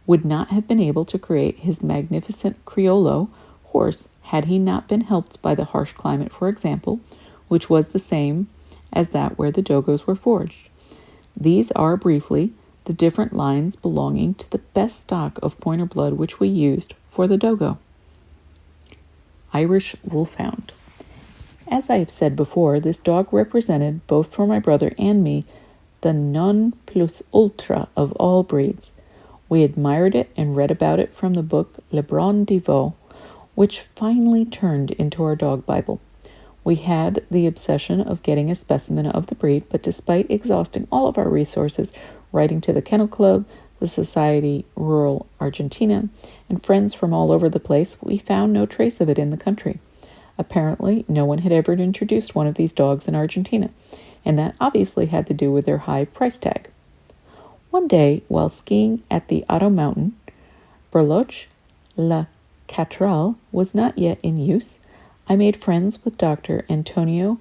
would not have been able to create his magnificent Criollo horse had he not been helped by the harsh climate, for example, which was the same as that where the Dogos were forged. These are, briefly, the different lines belonging to the best stock of pointer blood which we used for the Dogo. Irish Wolfhound. As I have said before, this dog represented, both for my brother and me, the non plus ultra of all breeds. We admired it and read about it from the book Le Brun de Veau, which finally turned into our dog Bible. We had the obsession of getting a specimen of the breed, but despite exhausting all of our resources, writing to the Kennel Club, the Society Rural Argentina, and friends from all over the place, we found no trace of it in the country. Apparently, no one had ever introduced one of these dogs in Argentina, and that obviously had to do with their high price tag. One day, while skiing at the Otto Mountain, Berloche La Catral was not yet in use. I made friends with Dr. Antonio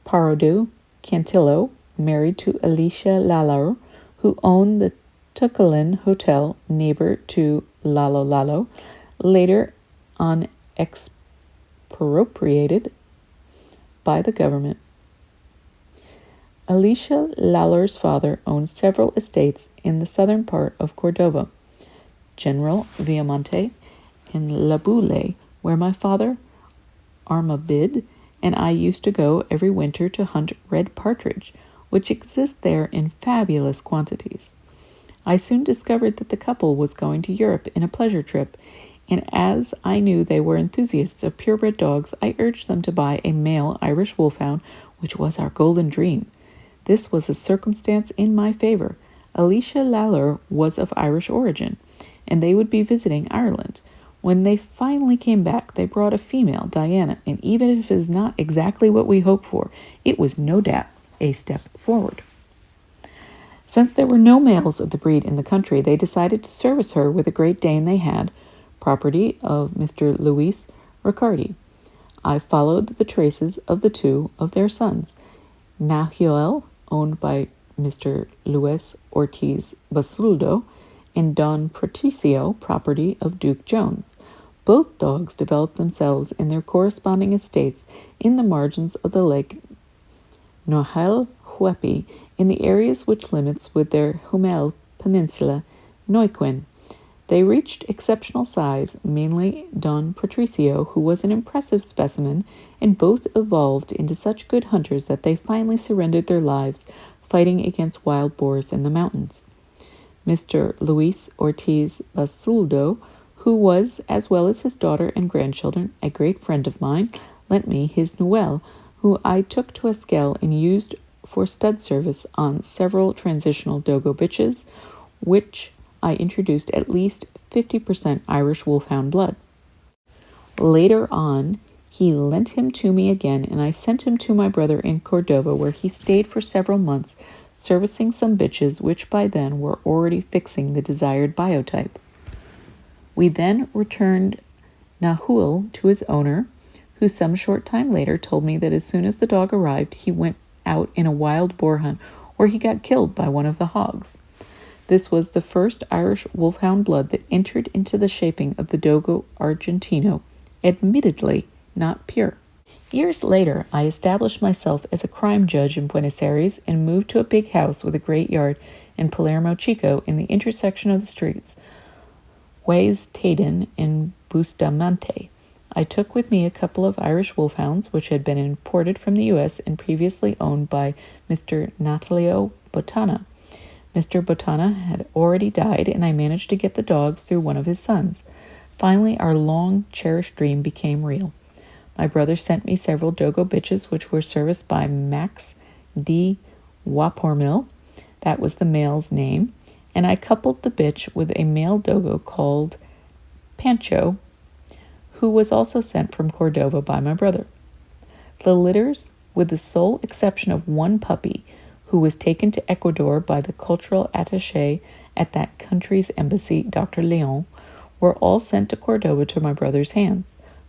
Pardo Cantillo, married to Alicia Lalaro, who owned the Tucalin Hotel, neighbor to Lalo Lalo, later on expropriated by the government. Alicia Laller's father owned several estates in the southern part of Cordova, General Viamonte, and La Boule, where my father, Armabid, and I used to go every winter to hunt red partridge, which exist there in fabulous quantities. I soon discovered that the couple was going to Europe in a pleasure trip, and as I knew they were enthusiasts of purebred dogs, I urged them to buy a male Irish Wolfhound, which was our golden dream. This was a circumstance in my favor. Alicia Laller was of Irish origin, and they would be visiting Ireland. When they finally came back, they brought a female, Diana, and even if it is not exactly what we hoped for, it was no doubt a step forward. Since there were no males of the breed in the country, they decided to service her with a Great Dane they had, property of Mr. Luis Riccardi. I followed the traces of the two of their sons, Nahuel, owned by Mr. Luis Ortiz Basuldo, and Don Patricio, property of Duke Jones. Both dogs developed themselves in their corresponding estates in the margins of the lake Nohel Huepi, in the areas which limits with their Humel Peninsula, Neuquén. They reached exceptional size, mainly Don Patricio, who was an impressive specimen, and both evolved into such good hunters that they finally surrendered their lives fighting against wild boars in the mountains. Mr. Luis Ortiz Basuldo, who was, as well as his daughter and grandchildren, a great friend of mine, lent me his Noel, who I took to Esquel and used for stud service on several transitional Dogo bitches, which I introduced at least 50% Irish Wolfhound blood. Later on, he lent him to me again, and I sent him to my brother in Cordova, where he stayed for several months, servicing some bitches which by then were already fixing the desired biotype. We then returned Nahuel to his owner, who some short time later told me that as soon as the dog arrived, he went out in a wild boar hunt, where he got killed by one of the hogs. This was the first Irish Wolfhound blood that entered into the shaping of the Dogo Argentino, admittedly not pure. Years later, I established myself as a crime judge in Buenos Aires and moved to a big house with a great yard in Palermo Chico in the intersection of the streets Juez Tadin and Bustamante. I took with me a couple of Irish wolfhounds, which had been imported from the U.S. and previously owned by Mr. Natalio Botana. Mr. Botana had already died, and I managed to get the dogs through one of his sons. Finally, our long-cherished dream became real. My brother sent me several Dogo bitches, which were serviced by Max D. Wapormil. That was the male's name. And I coupled the bitch with a male Dogo called Pancho, who was also sent from Cordova by my brother. The litters, with the sole exception of one puppy, who was taken to Ecuador by the cultural attaché at that country's embassy, Dr. Leon, were all sent to Cordova to my brother's hands.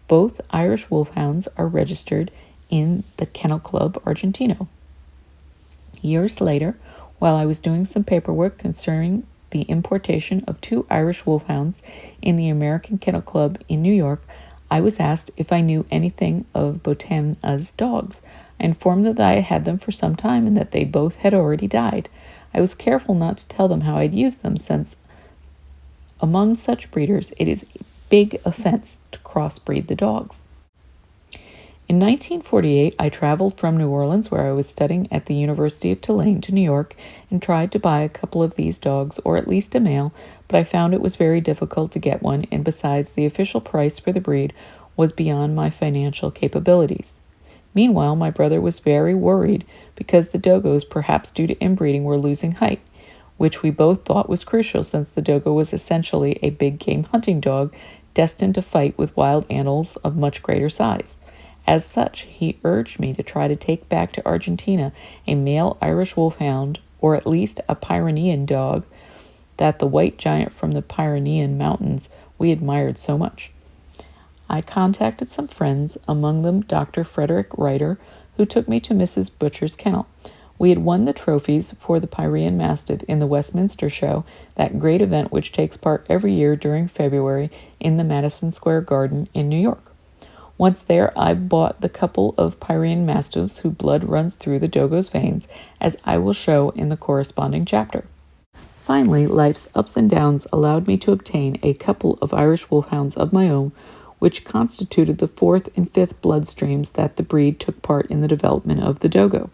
Both Irish wolfhounds are registered in the Kennel Club Argentino. Years later, while I was doing some paperwork concerning the importation of 2 Irish wolfhounds in the American Kennel Club in New York, I was asked if I knew anything of Botana's dogs. I informed them that I had them for some time and that they both had already died. I was careful not to tell them how I'd used them, since among such breeders it is a big offense to crossbreed the dogs. In 1948, I traveled from New Orleans, where I was studying at the University of Tulane, to New York, and tried to buy a couple of these dogs, or at least a male, but I found it was very difficult to get one, and besides, the official price for the breed was beyond my financial capabilities. Meanwhile, my brother was very worried because the Dogos, perhaps due to inbreeding, were losing height, which we both thought was crucial, since the Dogo was essentially a big game hunting dog destined to fight with wild animals of much greater size. As such, he urged me to try to take back to Argentina a male Irish wolfhound, or at least a Pyrenean dog, that the white giant from the Pyrenean mountains we admired so much. I contacted some friends, among them Dr. Frederick Reiter, who took me to Mrs. Butcher's kennel. We had won the trophies for the Pyrenean Mastiff in the Westminster Show, that great event which takes part every year during February in the Madison Square Garden in New York. Once there, I bought the couple of Pyrenean Mastiffs whose blood runs through the Dogo's veins, as I will show in the corresponding chapter. Finally, life's ups and downs allowed me to obtain a couple of Irish wolfhounds of my own, which constituted the 4th and 5th bloodstreams that the breed took part in the development of the Dogo.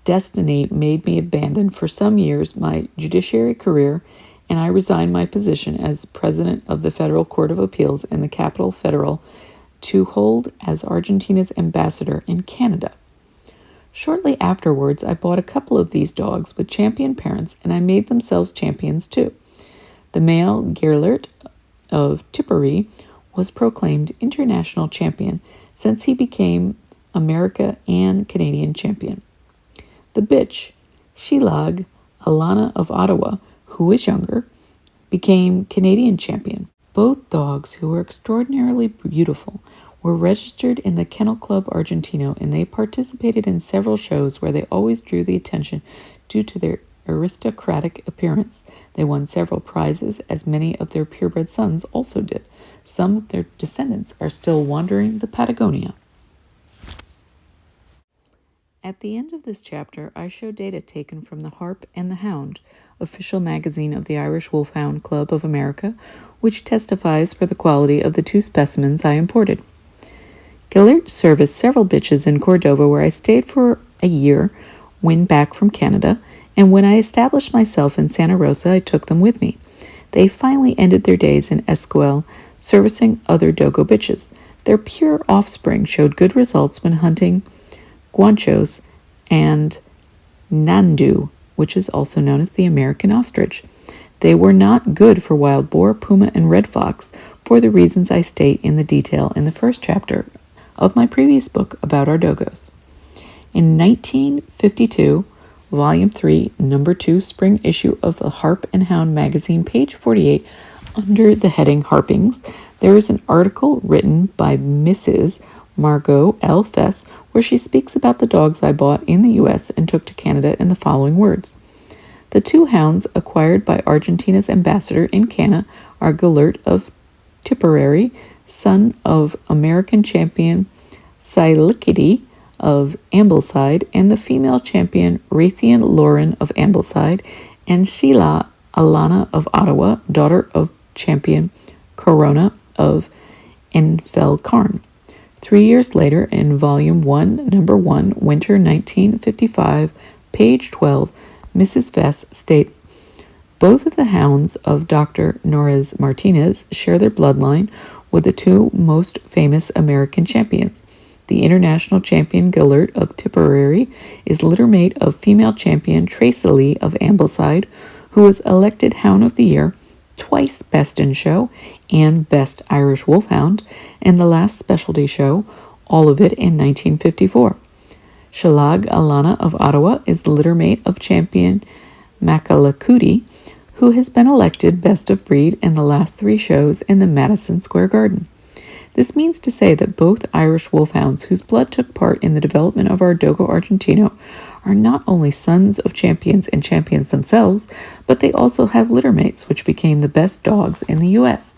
Destiny made me abandon for some years my judiciary career, and I resigned my position as president of the Federal Court of Appeals in the Capital Federal to hold as Argentina's ambassador in Canada. Shortly afterwards, I bought a couple of these dogs with champion parents, and I made themselves champions too. The male Gerlert of Tipperary was proclaimed international champion, since he became America and Canadian champion. The bitch, Shelag Alana of Ottawa, who is younger, became Canadian champion. Both dogs, who were extraordinarily beautiful, were registered in the Kennel Club Argentino, and they participated in several shows where they always drew the attention due to their aristocratic appearance. They won several prizes, as many of their purebred sons also did. Some of their descendants are still wandering the Patagonia. At the end of this chapter, I show data taken from the Harp and the Hound, official magazine of the Irish Wolfhound Club of America, which testifies for the quality of the 2 specimens I imported. Gellert serviced several bitches in Cordova, where I stayed for a year when back from Canada, and when I established myself in Santa Rosa, I took them with me. They finally ended their days in Esquivel, servicing other Dogo bitches. Their pure offspring showed good results when hunting guanchos and nandu, which is also known as the American ostrich. They were not good for wild boar, puma, and red fox, for the reasons I state in the detail in the first chapter of my previous book about our Dogos. In 1952, Volume 3, Number 2, spring issue of the Harp and Hound magazine, page 48, under the heading Harpings, there is an article written by Mrs. Margot L. Fess, where she speaks about the dogs I bought in the U.S. and took to Canada in the following words. The 2 hounds acquired by Argentina's ambassador in Canada are Gellert of Tipperary, son of American champion Sailikity of Ambleside, and the female champion Raytheon Lauren of Ambleside, and Sheila Alana of Ottawa, daughter of champion Corona of Enfelkarn. 3 years later, in Volume 1, Number 1, Winter 1955, page 12, Mrs. Vess states, "Both of the hounds of Dr. Norez-Martinez share their bloodline with the two most famous American champions. The international champion Gillard of Tipperary is littermate of female champion Tracy Lee of Ambleside, who was elected Hound of the Year, twice Best in Show and Best Irish Wolfhound, and the last specialty show, all of it in 1954. Shalag Alana of Ottawa is the littermate of champion Macalacuti, who has been elected Best of Breed in the last 3 shows in the Madison Square Garden. This means to say that both Irish Wolfhounds whose blood took part in the development of our Dogo Argentino are not only sons of champions and champions themselves, but they also have littermates which became the best dogs in the U.S.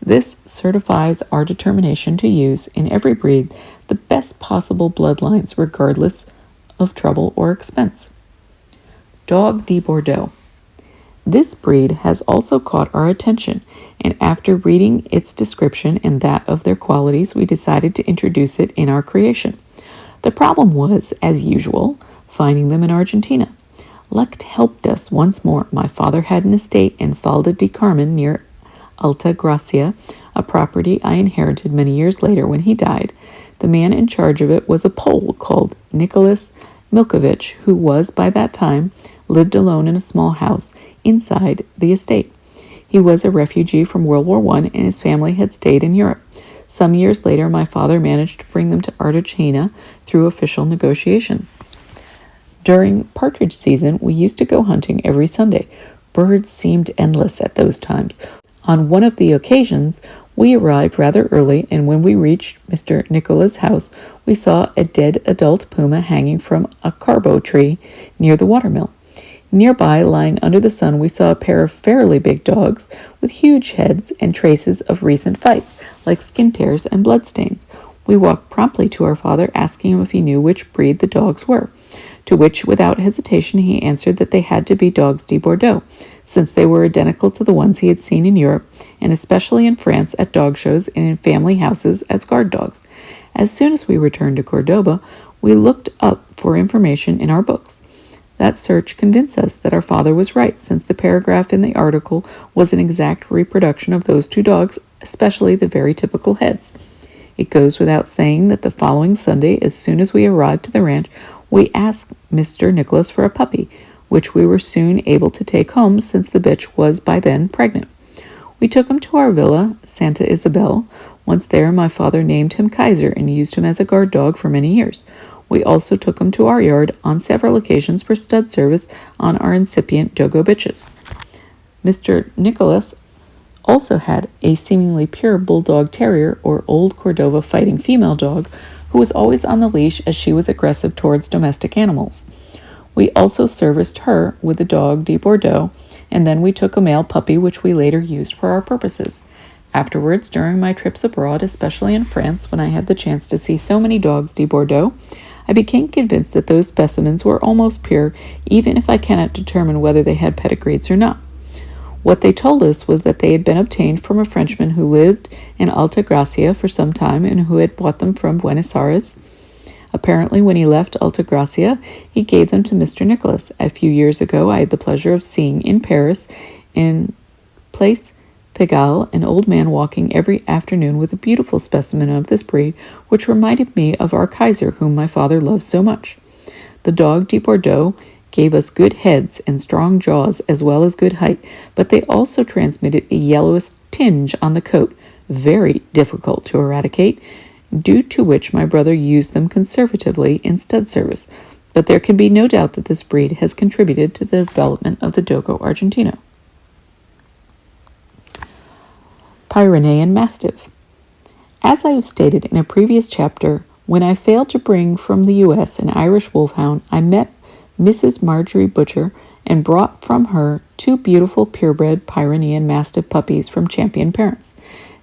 This certifies our determination to use, in every breed, the best possible bloodlines regardless of trouble or expense." Dog de Bordeaux. This breed has also caught our attention, and after reading its description and that of their qualities, we decided to introduce it in our creation. The problem was, as usual, finding them in Argentina. Luck helped us once more. My father had an estate in Falda di Carmen near Alta Gracia, a property I inherited many years later when he died. The man in charge of it was a Pole called Nicholas Milkovich, who was, by that time, lived alone in a small house inside the estate. He was a refugee from World War I, and his family had stayed in Europe. Some years later, my father managed to bring them to Argentina through official negotiations. During partridge season, we used to go hunting every Sunday. Birds seemed endless at those times. On one of the occasions, we arrived rather early, and when we reached Mr. Nicola's house, we saw a dead adult puma hanging from a carbo tree near the watermill. Nearby, lying under the sun, we saw a pair of fairly big dogs with huge heads and traces of recent fights, like skin tears and bloodstains. We walked promptly to our father, asking him if he knew which breed the dogs were, to which, without hesitation, he answered that they had to be dogs de Bordeaux, since they were identical to the ones he had seen in Europe, and especially in France at dog shows and in family houses as guard dogs. As soon as we returned to Cordoba, we looked up for information in our books. That search convinced us that our father was right, since the paragraph in the article was an exact reproduction of those 2 dogs, especially the very typical heads. It goes without saying that the following Sunday, as soon as we arrived to the ranch, we asked Mr. Nicholas for a puppy, which we were soon able to take home, since the bitch was by then pregnant. We took him to our villa, Santa Isabel. Once there, my father named him Kaiser and used him as a guard dog for many years. We also took him to our yard on several occasions for stud service on our incipient Dogo bitches. Mr. Nicholas also had a seemingly pure bulldog terrier or old Cordova fighting female dog who was always on the leash as she was aggressive towards domestic animals. We also serviced her with the dog de Bordeaux, and then we took a male puppy which we later used for our purposes. Afterwards, during my trips abroad, especially in France, when I had the chance to see so many dogs de Bordeaux, I became convinced that those specimens were almost pure, even if I cannot determine whether they had pedigrees or not. What they told us was that they had been obtained from a Frenchman who lived in Alta Gracia for some time and who had bought them from Buenos Aires. Apparently, when he left Alta Gracia, he gave them to Mr. Nicholas. A few years ago, I had the pleasure of seeing in Paris, in Place Pigalle, an old man walking every afternoon with a beautiful specimen of this breed, which reminded me of our Kaiser, whom my father loved so much. The dog de Bordeaux gave us good heads and strong jaws as well as good height, but they also transmitted a yellowish tinge on the coat, very difficult to eradicate, due to which my brother used them conservatively in stud service. But there can be no doubt that this breed has contributed to the development of the Dogo Argentino. Pyrenean Mastiff. As I have stated in a previous chapter, when I failed to bring from the U.S. an Irish Wolfhound, I met Mrs. Marjorie Butcher and brought from her 2 beautiful purebred Pyrenean Mastiff puppies from champion parents.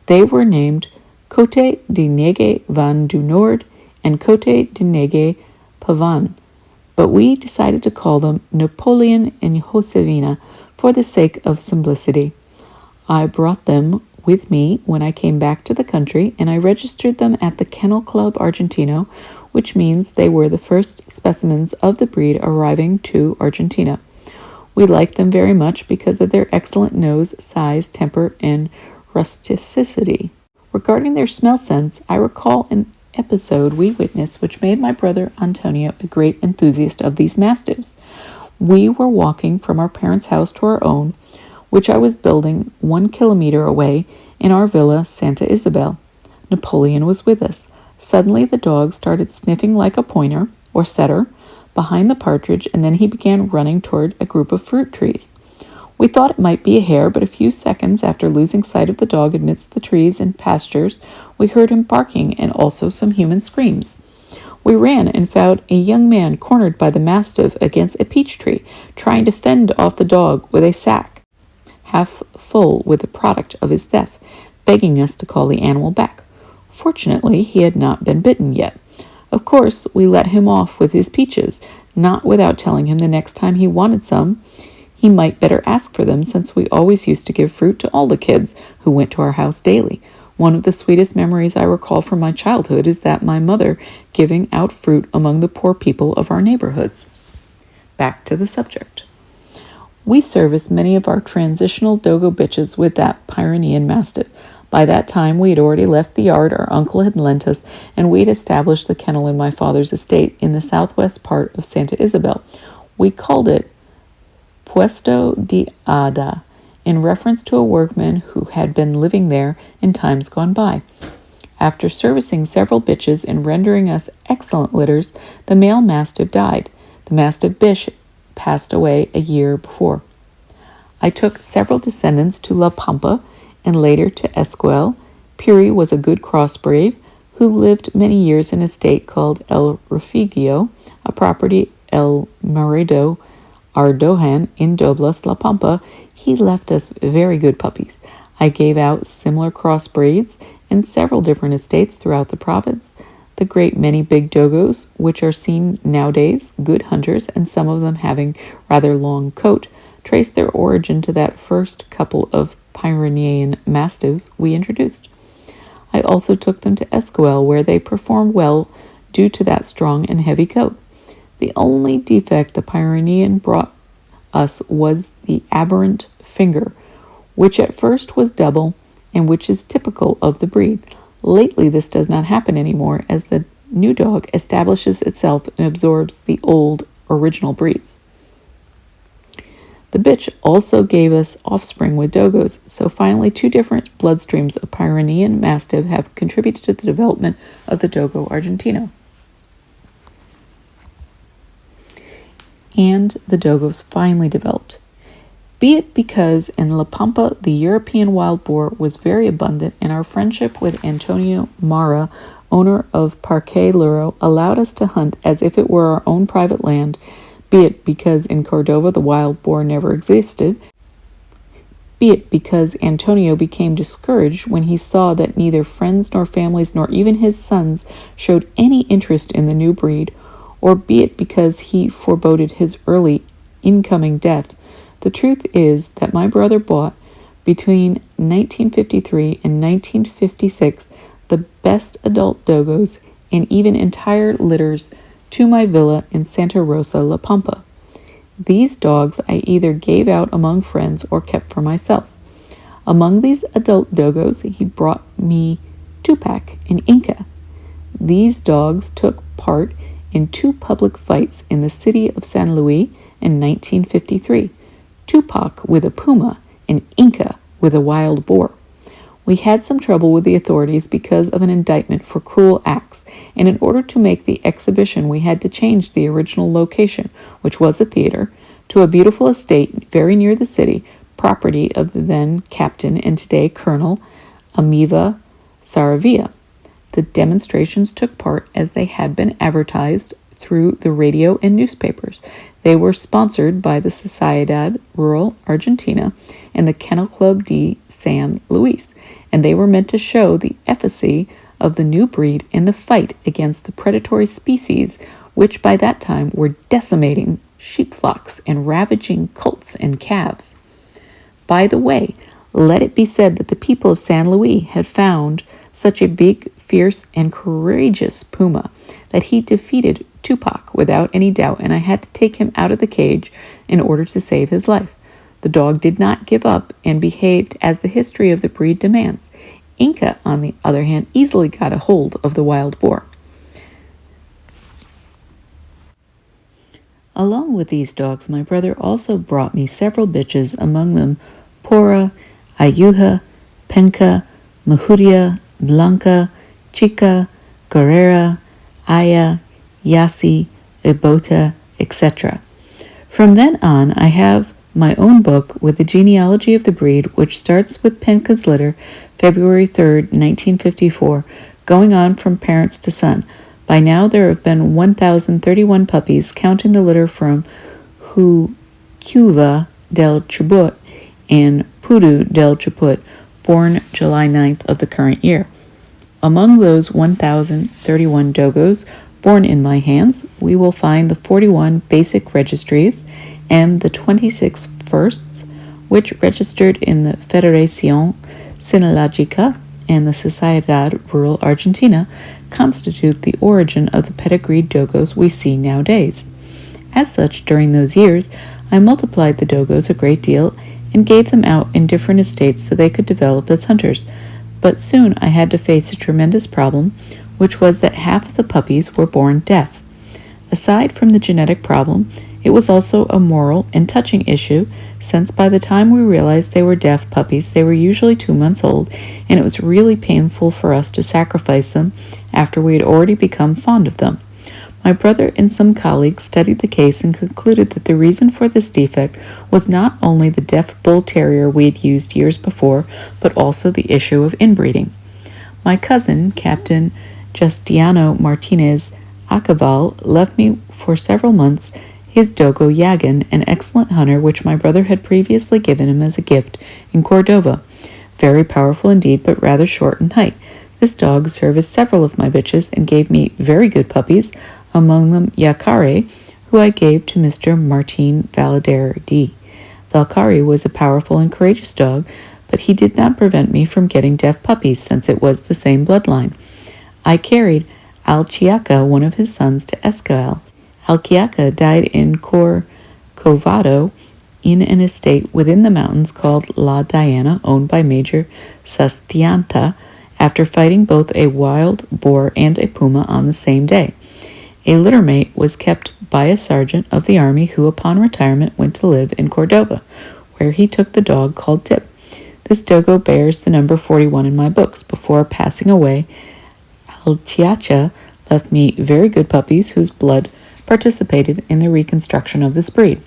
They were named Cote de Nege van du Nord and Cote de Nege Pavan, but we decided to call them Napoleon and Josefina for the sake of simplicity. I brought them with me when I came back to the country, and I registered them at the Kennel Club Argentino, which means they were the first specimens of the breed arriving to Argentina. We liked them very much because of their excellent nose, size, temper, and rusticity. Regarding their smell sense, I recall an episode we witnessed which made my brother Antonio a great enthusiast of these mastiffs. We were walking from our parents' house to our own, which I was building 1 kilometer away in our villa Santa Isabel. Napoleon was with us. Suddenly the dog started sniffing like a pointer, or setter, behind the partridge, and then he began running toward a group of fruit trees. We thought it might be a hare, but a few seconds after losing sight of the dog amidst the trees and pastures, we heard him barking and also some human screams. We ran and found a young man cornered by the mastiff against a peach tree, trying to fend off the dog with a sack half full with the product of his theft, begging us to call the animal back. Fortunately, he had not been bitten yet. Of course, we let him off with his peaches, not without telling him the next time he wanted some, he might better ask for them, since we always used to give fruit to all the kids who went to our house daily. One of the sweetest memories I recall from my childhood is that my mother giving out fruit among the poor people of our neighborhoods. Back to the subject. We serviced many of our transitional Dogo bitches with that Pyrenean Mastiff. By that time, we had already left the yard our uncle had lent us, and we had established the kennel in my father's estate in the southwest part of Santa Isabel. We called it Puesto de Ada, in reference to a workman who had been living there in times gone by. After servicing several bitches and rendering us excellent litters, the male mastiff died. The mastiff bish passed away a year before. I took several descendants to La Pampa and later to Esquiel. Puri was a good crossbreed who lived many years in a estate called El Refugio, a property El Marido Ardohan in Doblas, La Pampa. He left us very good puppies. I gave out similar crossbreeds in several different estates throughout the province. The great many big dogos, which are seen nowadays, good hunters, and some of them having rather long coat, trace their origin to that first couple of Pyrenean mastiffs we introduced. I also took them to Esquiel, where they performed well due to that strong and heavy coat. The only defect the Pyrenean brought us was the aberrant finger, which at first was double and which is typical of the breed. Lately, this does not happen anymore, as the new dog establishes itself and absorbs the old original breeds. The bitch also gave us offspring with dogos, so finally 2 different bloodstreams of Pyrenean Mastiff have contributed to the development of the Dogo Argentino. And the dogos finally developed. Be it because in La Pampa the European wild boar was very abundant, and our friendship with Antonio Mara, owner of Parque Luro, allowed us to hunt as if it were our own private land, be it because in Cordova the wild boar never existed, be it because Antonio became discouraged when he saw that neither friends nor families nor even his sons showed any interest in the new breed, or be it because he foreboded his early incoming death. The truth is that my brother bought, between 1953 and 1956, the best adult dogos and even entire litters to my villa in Santa Rosa La Pampa. These dogs I either gave out among friends or kept for myself. Among these adult dogos, he brought me Tupac and Inca. These dogs took part in 2 public fights in the city of San Luis in 1953. Tupac with a puma and Inca with a wild boar. We had some trouble with the authorities because of an indictment for cruel acts, and in order to make the exhibition we had to change the original location, which was a theater, to a beautiful estate very near the city, property of the then captain and today Colonel Amiva Saravia. The demonstrations took part as they had been advertised through the radio and newspapers. They were sponsored by the Sociedad Rural Argentina and the Kennel Club de San Luis, and they were meant to show the efficacy of the new breed in the fight against the predatory species which by that time were decimating sheep flocks and ravaging colts and calves. By the way, Let it be said that the people of San Luis had found such a big, fierce, and courageous puma that he defeated Tupac without any doubt, and I had to take him out of the cage in order to save his life. The dog did not give up and behaved as the history of the breed demands. Inca, on the other hand, easily got a hold of the wild boar. Along with these dogs, my brother also brought me several bitches, among them Pora, Ayuha, Penca, Mahuria, Blanca, Chica, Guerrera, Aya, Yasi, Ibota, etc. From then on, I have my own book with the genealogy of the breed, which starts with Penca's litter, February 3rd, 1954, going on from parents to son. By now, there have been 1,031 puppies, counting the litter from Hucuva del Chubut and Pudu del Chubut, born July 9th of the current year. Among those 1,031 dogos born in my hands, we will find the 41 basic registries and the 26 firsts, which registered in the Federación Cinológica and the Sociedad Rural Argentina, constitute the origin of the pedigreed dogos we see nowadays. As such, during those years, I multiplied the dogos a great deal and gave them out in different estates so they could develop as hunters. But soon I had to face a tremendous problem, which was that half of the puppies were born deaf. Aside from the genetic problem, it was also a moral and touching issue, since by the time we realized they were deaf puppies, they were usually 2 months old, and it was really painful for us to sacrifice them after we had already become fond of them. My brother and some colleagues studied the case and concluded that the reason for this defect was not only the deaf bull terrier we had used years before, but also the issue of inbreeding. My cousin, Captain Justiano Martinez Acaval, left me for several months his dogo Yagan, an excellent hunter which my brother had previously given him as a gift in Cordova. Very powerful indeed, but rather short in height. This dog serviced several of my bitches and gave me very good puppies, among them Yacare, who I gave to Mr. Martin Valladere. Valcari was a powerful and courageous dog, but he did not prevent me from getting deaf puppies, since it was the same bloodline. I carried Alchiaca, one of his sons, to Escal. Alchiaca died in Corcovado in an estate within the mountains called La Diana, owned by Major Sastianta, after fighting both a wild boar and a puma on the same day. A littermate was kept by a sergeant of the army who, upon retirement, went to live in Cordova, where he took the dog called Tip. This dogo bears the number 41 in my books. Before passing away, Alchiaca left me very good puppies whose blood participated in the reconstruction of this breed.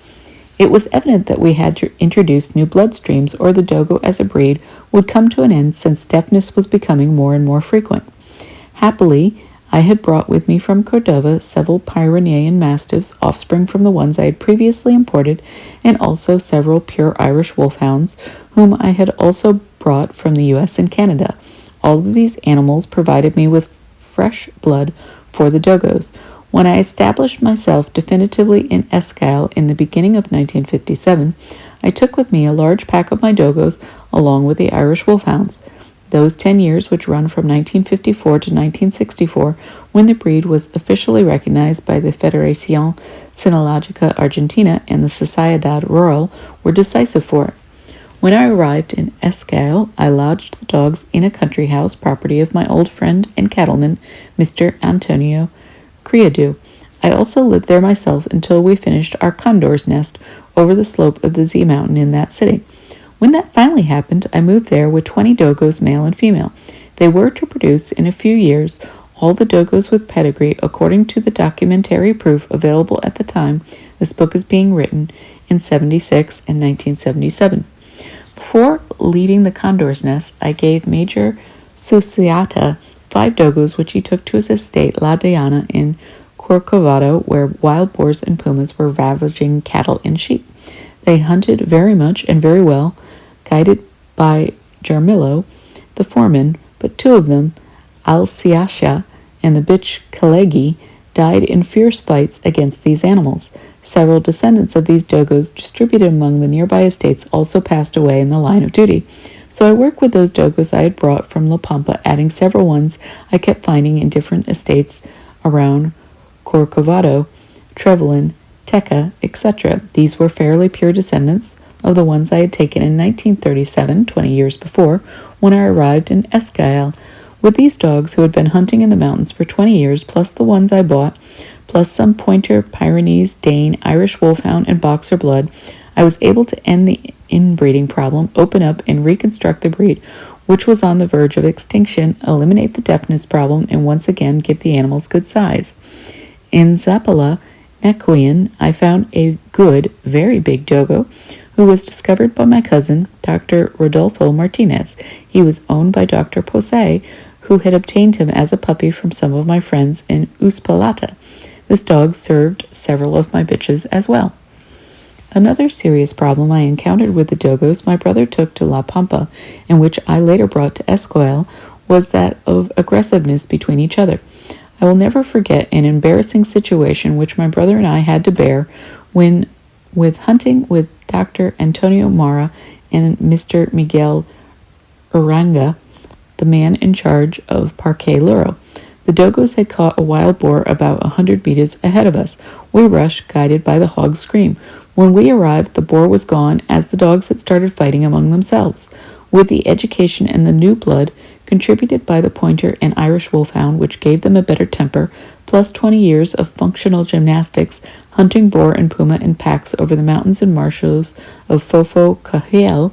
It was evident that we had to introduce new bloodstreams, or the dogo as a breed would come to an end, since deafness was becoming more and more frequent. Happily, I had brought with me from Cordova several Pyrenean Mastiffs, offspring from the ones I had previously imported, and also several pure Irish Wolfhounds, whom I had also brought from the U.S. and Canada. All of these animals provided me with fresh blood for the dogos. When I established myself definitively in Escal in the beginning of 1957, I took with me a large pack of my dogos along with the Irish Wolfhounds. Those 10 years, which run from 1954 to 1964, when the breed was officially recognized by the Federación Cinológica Argentina and the Sociedad Rural, were decisive for it. When I arrived in Escal, I lodged the dogs in a country house property of my old friend and cattleman, Mr. Antonio Criado. I also lived there myself until we finished our condor's nest over the slope of the Z Mountain in that city. When that finally happened, I moved there with 20 dogos, male and female. They were to produce, in a few years, all the dogos with pedigree according to the documentary proof available at the time this book is being written in 76 and 1977. Before leaving the condor's nest, I gave Major Suciata 5 dogos which he took to his estate La Diana in Corcovado, where wild boars and pumas were ravaging cattle and sheep. They hunted very much and very well, guided by Jarmillo, the foreman, but 2 of them, Alciasha and the bitch Kalegi, died in fierce fights against these animals. Several descendants of these dogos distributed among the nearby estates also passed away in the line of duty. So I worked with those Dogos I had brought from La Pampa, adding several ones I kept finding in different estates around Corcovado, Trevelin, Teca, etc. These were fairly pure descendants of the ones I had taken in 1937, 20 years before, when I arrived in Esquel. With these dogs, who had been hunting in the mountains for 20 years, plus the ones I bought, plus some Pointer, Pyrenees, Dane, Irish Wolfhound, and Boxer blood, I was able to end the inbreeding problem, open up and reconstruct the breed, which was on the verge of extinction, eliminate the deafness problem, and once again give the animals good size. In Zapala, Nequien, I found a good, very big Dogo, who was discovered by my cousin, Dr. Rodolfo Martinez. He was owned by Dr. Posey, who had obtained him as a puppy from some of my friends in Uspallata. This dog served several of my bitches as well. Another serious problem I encountered with the Dogos my brother took to La Pampa, and which I later brought to Esquel, was that of aggressiveness between each other. I will never forget an embarrassing situation which my brother and I had to bear when, with hunting with Dr. Antonio Mara and Mr. Miguel Uranga, the man in charge of Parque Luro. The Dogos had caught a wild boar about 100 meters ahead of us. We rushed, guided by the hog's scream. When we arrived, the boar was gone, as the dogs had started fighting among themselves. With the education and the new blood, contributed by the Pointer and Irish Wolfhound, which gave them a better temper, plus 20 years of functional gymnastics, hunting boar and puma in packs over the mountains and marshes of Fofo Cahiel,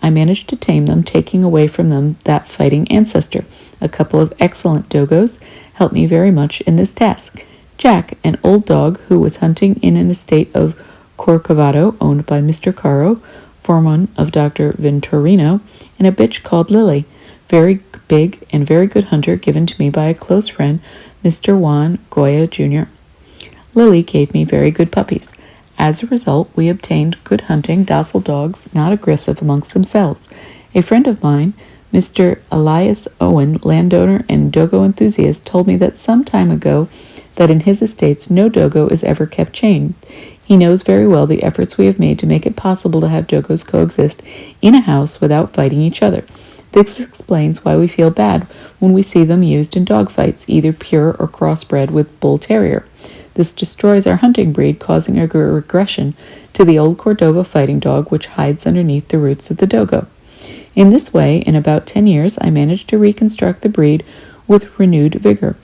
I managed to tame them, taking away from them that fighting ancestor. A couple of excellent Dogos helped me very much in this task. Jack, an old dog who was hunting in an estate of Corcovado owned by Mr. Caro, foreman of Dr. Venturino, and a bitch called Lily, very big and very good hunter, given to me by a close friend, Mr. Juan Goya Jr. Lily gave me very good puppies. As a result, we obtained good hunting, docile dogs, not aggressive amongst themselves. A friend of mine, Mr. Elias Owen, landowner and Dogo enthusiast, told me that some time ago that in his estates no Dogo is ever kept chained. He knows very well the efforts we have made to make it possible to have Dogos coexist in a house without fighting each other. This explains why we feel bad when we see them used in dog fights, either pure or crossbred with Bull Terrier. This destroys our hunting breed, causing a regression to the old Cordova fighting dog, which hides underneath the roots of the Dogo. In this way, in about 10 years, I managed to reconstruct the breed with renewed vigor.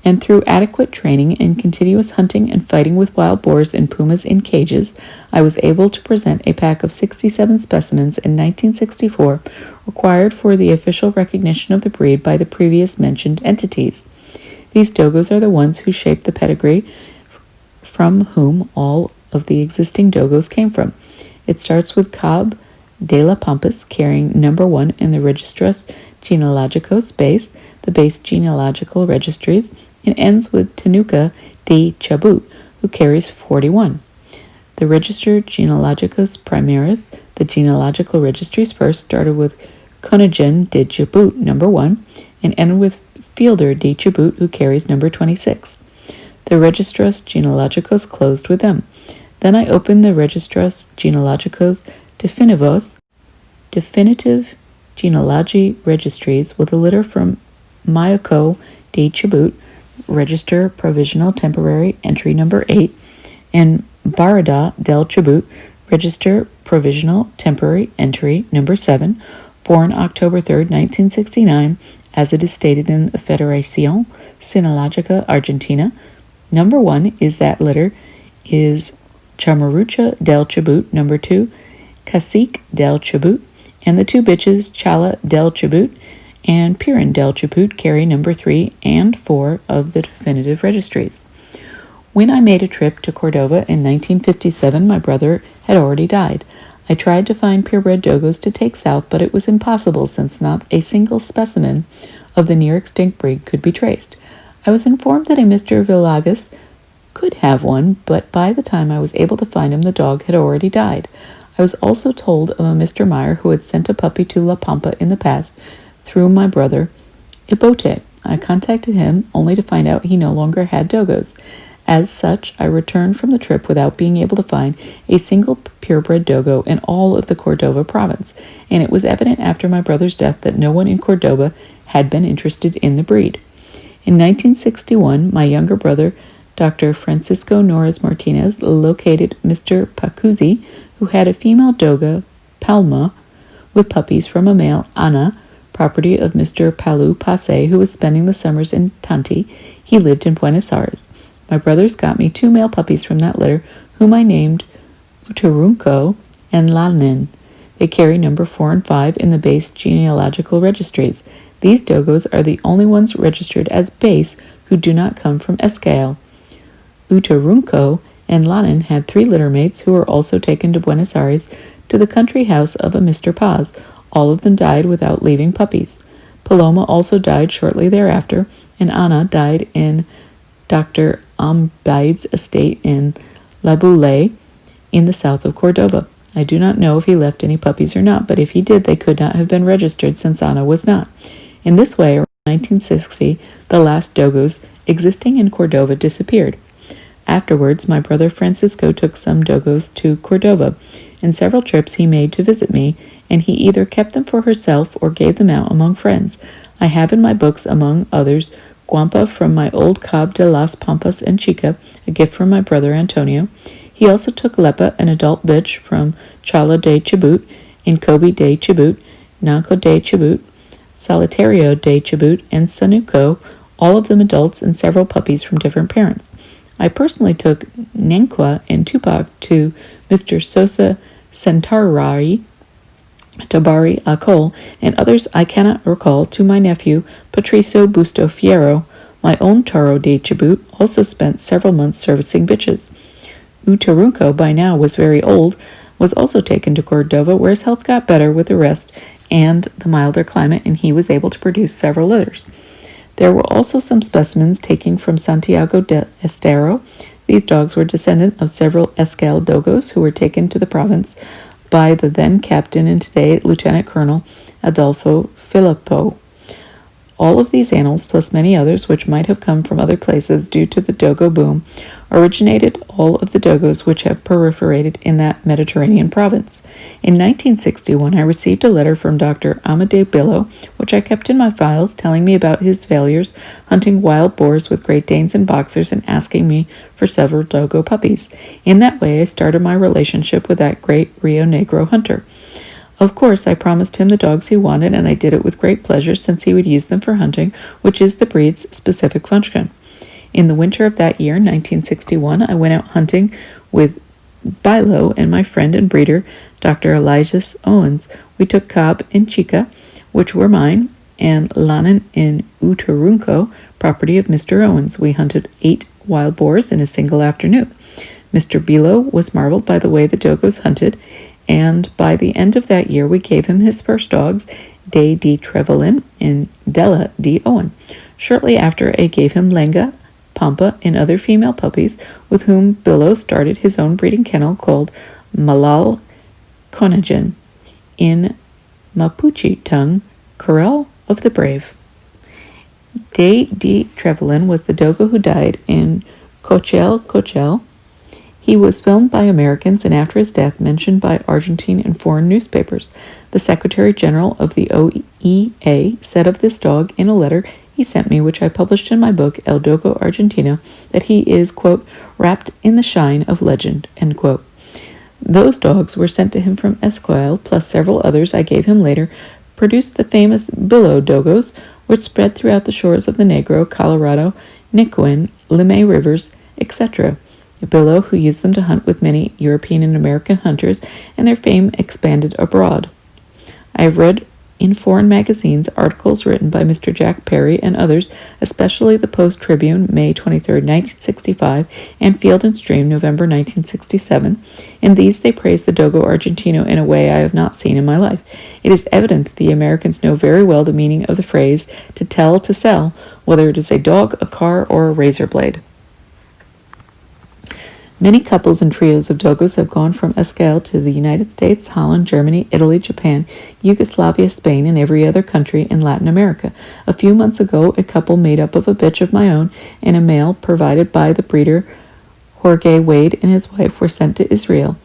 And through adequate training and continuous hunting and fighting with wild boars and pumas in cages, I was able to present a pack of 67 specimens in 1964, required for the official recognition of the breed by the previous mentioned entities. These Dogos are the ones who shaped the pedigree from whom all of the existing Dogos came from. It starts with Cab de la Pampas, carrying number 1 in the Registros Genealogicos base, the base genealogical registries, and ends with Tenuca de Chabut, who carries 41. The Register Genealogicos Primaris, the genealogical registries first started with Conagen de Chabut, number 1, and ended with Fielder de Chabut, who carries number 26. The Registros Genealogicos closed with them. Then I opened the Registros Genealogicos Definitive Genealogy Registries with a litter from Mayako de Chabut, Register Provisional Temporary Entry number 8, and Barada del Chabut, Register Provisional Temporary Entry number 7, born October 3, 1969, as it is stated in the Federación Sinologica Argentina. Number 1 is that litter is Chamarucha del Chabut, number 2, Cacique del Chabut, and the two bitches Chala del Chabut and Piran del Chabut carry number 3 and 4 of the definitive registries. When I made a trip to Cordova in 1957, my brother had already died. I tried to find purebred Dogos to take south, but it was impossible since not a single specimen of the near-extinct breed could be traced. I was informed that a Mr. Villagas could have one, but by the time I was able to find him, the dog had already died. I was also told of a Mr. Meyer who had sent a puppy to La Pampa in the past through my brother Ibote. I contacted him only to find out he no longer had Dogos. As such, I returned from the trip without being able to find a single purebred dogo in all of the Cordova province, and it was evident after my brother's death that no one in Cordova had been interested in the breed. In 1961, my younger brother, Dr. Francisco Norez-Martinez, located Mr. Pacuzzi, who had a female dogo, Palma, with puppies from a male, Ana, property of Mr. Palu Passe, who was spending the summers in Tanti. He lived in Buenos Aires. My brothers got me 2 male puppies from that litter, whom I named Uturunco and Lanin. They carry number 4 and 5 in the base genealogical registries. These dogos are the only ones registered as base who do not come from Escale. Uturunco and Lanin had 3 litter mates who were also taken to Buenos Aires to the country house of a Mr. Paz. All of them died without leaving puppies. Paloma also died shortly thereafter, and Ana died in Dr. Ambide's estate in La Boule in the south of Cordova. I do not know if he left any puppies or not, but if he did, they could not have been registered since Ana was not. In this way, around 1960, the last dogos existing in Cordova disappeared. Afterwards, my brother Francisco took some dogos to Cordova. In several trips he made to visit me, and he either kept them for herself or gave them out among friends. I have in my books, among others, Guampa from my old Cabo de las Pampas and Chica, a gift from my brother Antonio. He also took Lepa, an adult bitch from Chala de Chubut, Incobi de Chubut, Nanco de Chubut, Solitario de Chubut, and Sanuco, all of them adults and several puppies from different parents. I personally took Nenqua and Tupac to Mr. Sosa Centarari, Tabari Acol, and others I cannot recall, to my nephew Patricio Busto Fierro. My own Taro de Chubut also spent several months servicing bitches. Uturunco, by now was very old, was also taken to Cordova, where his health got better with the rest and the milder climate, and he was able to produce several litters. There were also some specimens taken from Santiago de Estero. These dogs were descendant of several Escale dogos who were taken to the province by the then captain and today Lieutenant Colonel Adolfo Filippo. All of these animals, plus many others which might have come from other places due to the dogo boom, originated all of the dogos which have proliferated in that Mediterranean province. In 1961, I received a letter from Dr. Amadei Billo, which I kept in my files, telling me about his failures hunting wild boars with Great Danes and Boxers and asking me for several dogo puppies. In that way, I started my relationship with that great Rio Negro hunter. Of course, I promised him the dogs he wanted, and I did it with great pleasure since he would use them for hunting, which is the breed's specific function. In the winter of that year, 1961, I went out hunting with Bilo and my friend and breeder, Dr. Elijah Owens. We took Cobb and Chica, which were mine, and Lanin in Uturunco, property of Mr. Owens. We hunted 8 wild boars in a single afternoon. Mr. Bilo was marveled by the way the dogos hunted, and by the end of that year we gave him his first dogs, Day D. Trevelin and Della D. Owen. Shortly after, I gave him Lenga, Pampa, and other female puppies, with whom Billo started his own breeding kennel called Malal Conagen, in Mapuche tongue, Corral of the Brave. Day D. Trevelin was the dogo who died in Cochel. He was filmed by Americans and after his death mentioned by Argentine and foreign newspapers. The Secretary General of the OEA said of this dog in a letter he sent me, which I published in my book El Dogo Argentino, that he is, quote, wrapped in the shine of legend, end quote. Those dogs were sent to him from Esquel, plus several others I gave him later, produced the famous Billo dogos, which spread throughout the shores of the Negro, Colorado, Nicoin, Limay rivers, etc. Billo, who used them to hunt with many European and American hunters, and their fame expanded abroad. I have read in foreign magazines articles written by Mr. Jack Perry and others, especially the Post-Tribune, May 23, 1965, and Field and Stream, November 1967. In these they praise the Dogo Argentino in a way I have not seen in my life. It is evident that the Americans know very well the meaning of the phrase to tell to sell, whether it is a dog, a car, or a razor blade. Many couples and trios of dogos have gone from Escale to the United States, Holland, Germany, Italy, Japan, Yugoslavia, Spain, and every other country in Latin America. A few months ago, a couple made up of a bitch of my own and a male provided by the breeder Jorge Wade and his wife were sent to Israel.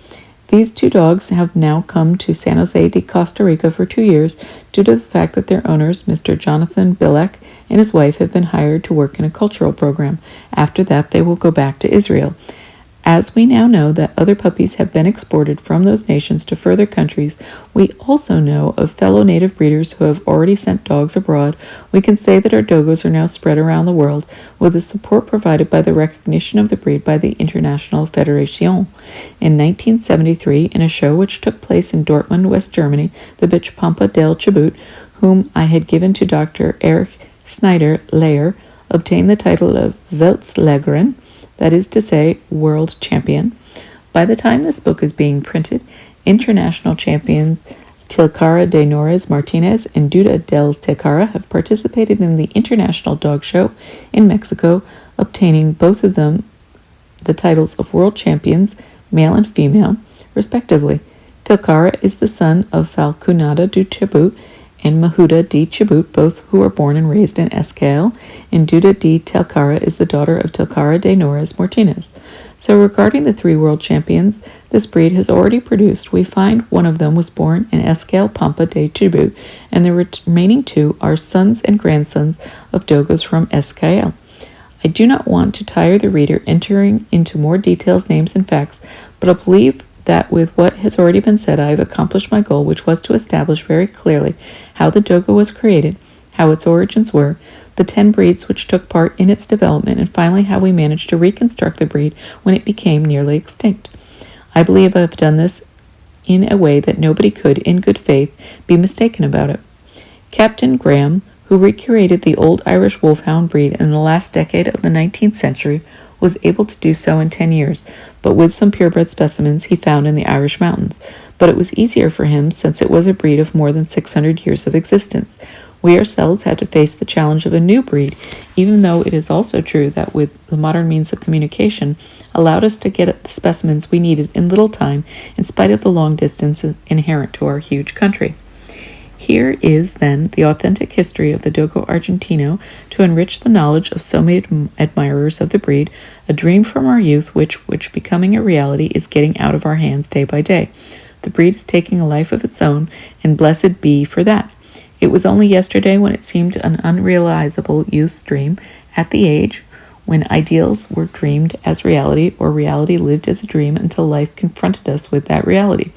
These two dogs have now come to San Jose de Costa Rica for 2 years due to the fact that their owners, Mr. Jonathan Bilek and his wife, have been hired to work in a cultural program. After that, they will go back to Israel. As we now know that other puppies have been exported from those nations to further countries, we also know of fellow native breeders who have already sent dogs abroad. We can say that our dogos are now spread around the world with the support provided by the recognition of the breed by the International Federation. In 1973, in a show which took place in Dortmund, West Germany, the bitch Pampa del Chibut, whom I had given to Dr. Erich Schneider-Leyer, obtained the title of Weltslegerin, that is to say, world champion. By the time this book is being printed, international champions Tilcara de Norez-Martinez and Duda del Tecara have participated in the International Dog Show in Mexico, obtaining both of them the titles of world champions, male and female, respectively. Tilcara is the son of Falcunada de Chibut and Mahuda de Chibut, both who were born and raised in Escale, and Duda de Telcara is the daughter of Tilcara de Norez-Martinez. So regarding the 3 world champions this breed has already produced, we find one of them was born in Escale Pampa de Chibut, and the remaining 2 are sons and grandsons of dogos from Escale. I do not want to tire the reader entering into more details, names, and facts, but I believe that with what has already been said, I have accomplished my goal, which was to establish very clearly how the dogo was created, how its origins were, the 10 breeds which took part in its development, and finally how we managed to reconstruct the breed when it became nearly extinct. I believe I have done this in a way that nobody could, in good faith, be mistaken about it. Captain Graham, who recreated the old Irish Wolfhound breed in the last decade of the 19th century, was able to do so in 10 years, but with some purebred specimens he found in the Irish mountains. But it was easier for him since it was a breed of more than 600 years of existence. We ourselves had to face the challenge of a new breed, even though it is also true that with the modern means of communication allowed us to get at the specimens we needed in little time in spite of the long distance inherent to our huge country. Here is, then, the authentic history of the Dogo Argentino to enrich the knowledge of so many admirers of the breed, a dream from our youth which becoming a reality is getting out of our hands day by day. The breed is taking a life of its own, and blessed be for that. It was only yesterday when it seemed an unrealizable youth's dream, at the age when ideals were dreamed as reality, or reality lived as a dream until life confronted us with that reality.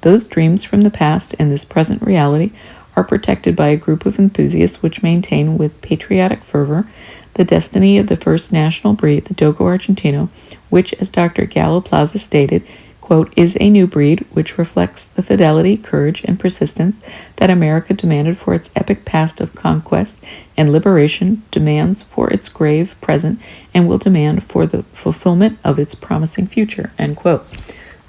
Those dreams from the past and this present reality are protected by a group of enthusiasts which maintain with patriotic fervor the destiny of the first national breed, the Dogo Argentino, which, as Dr. Gallo Plaza stated, quote, is a new breed which reflects the fidelity, courage, and persistence that America demanded for its epic past of conquest and liberation, demands for its grave present, and will demand for the fulfillment of its promising future, end quote.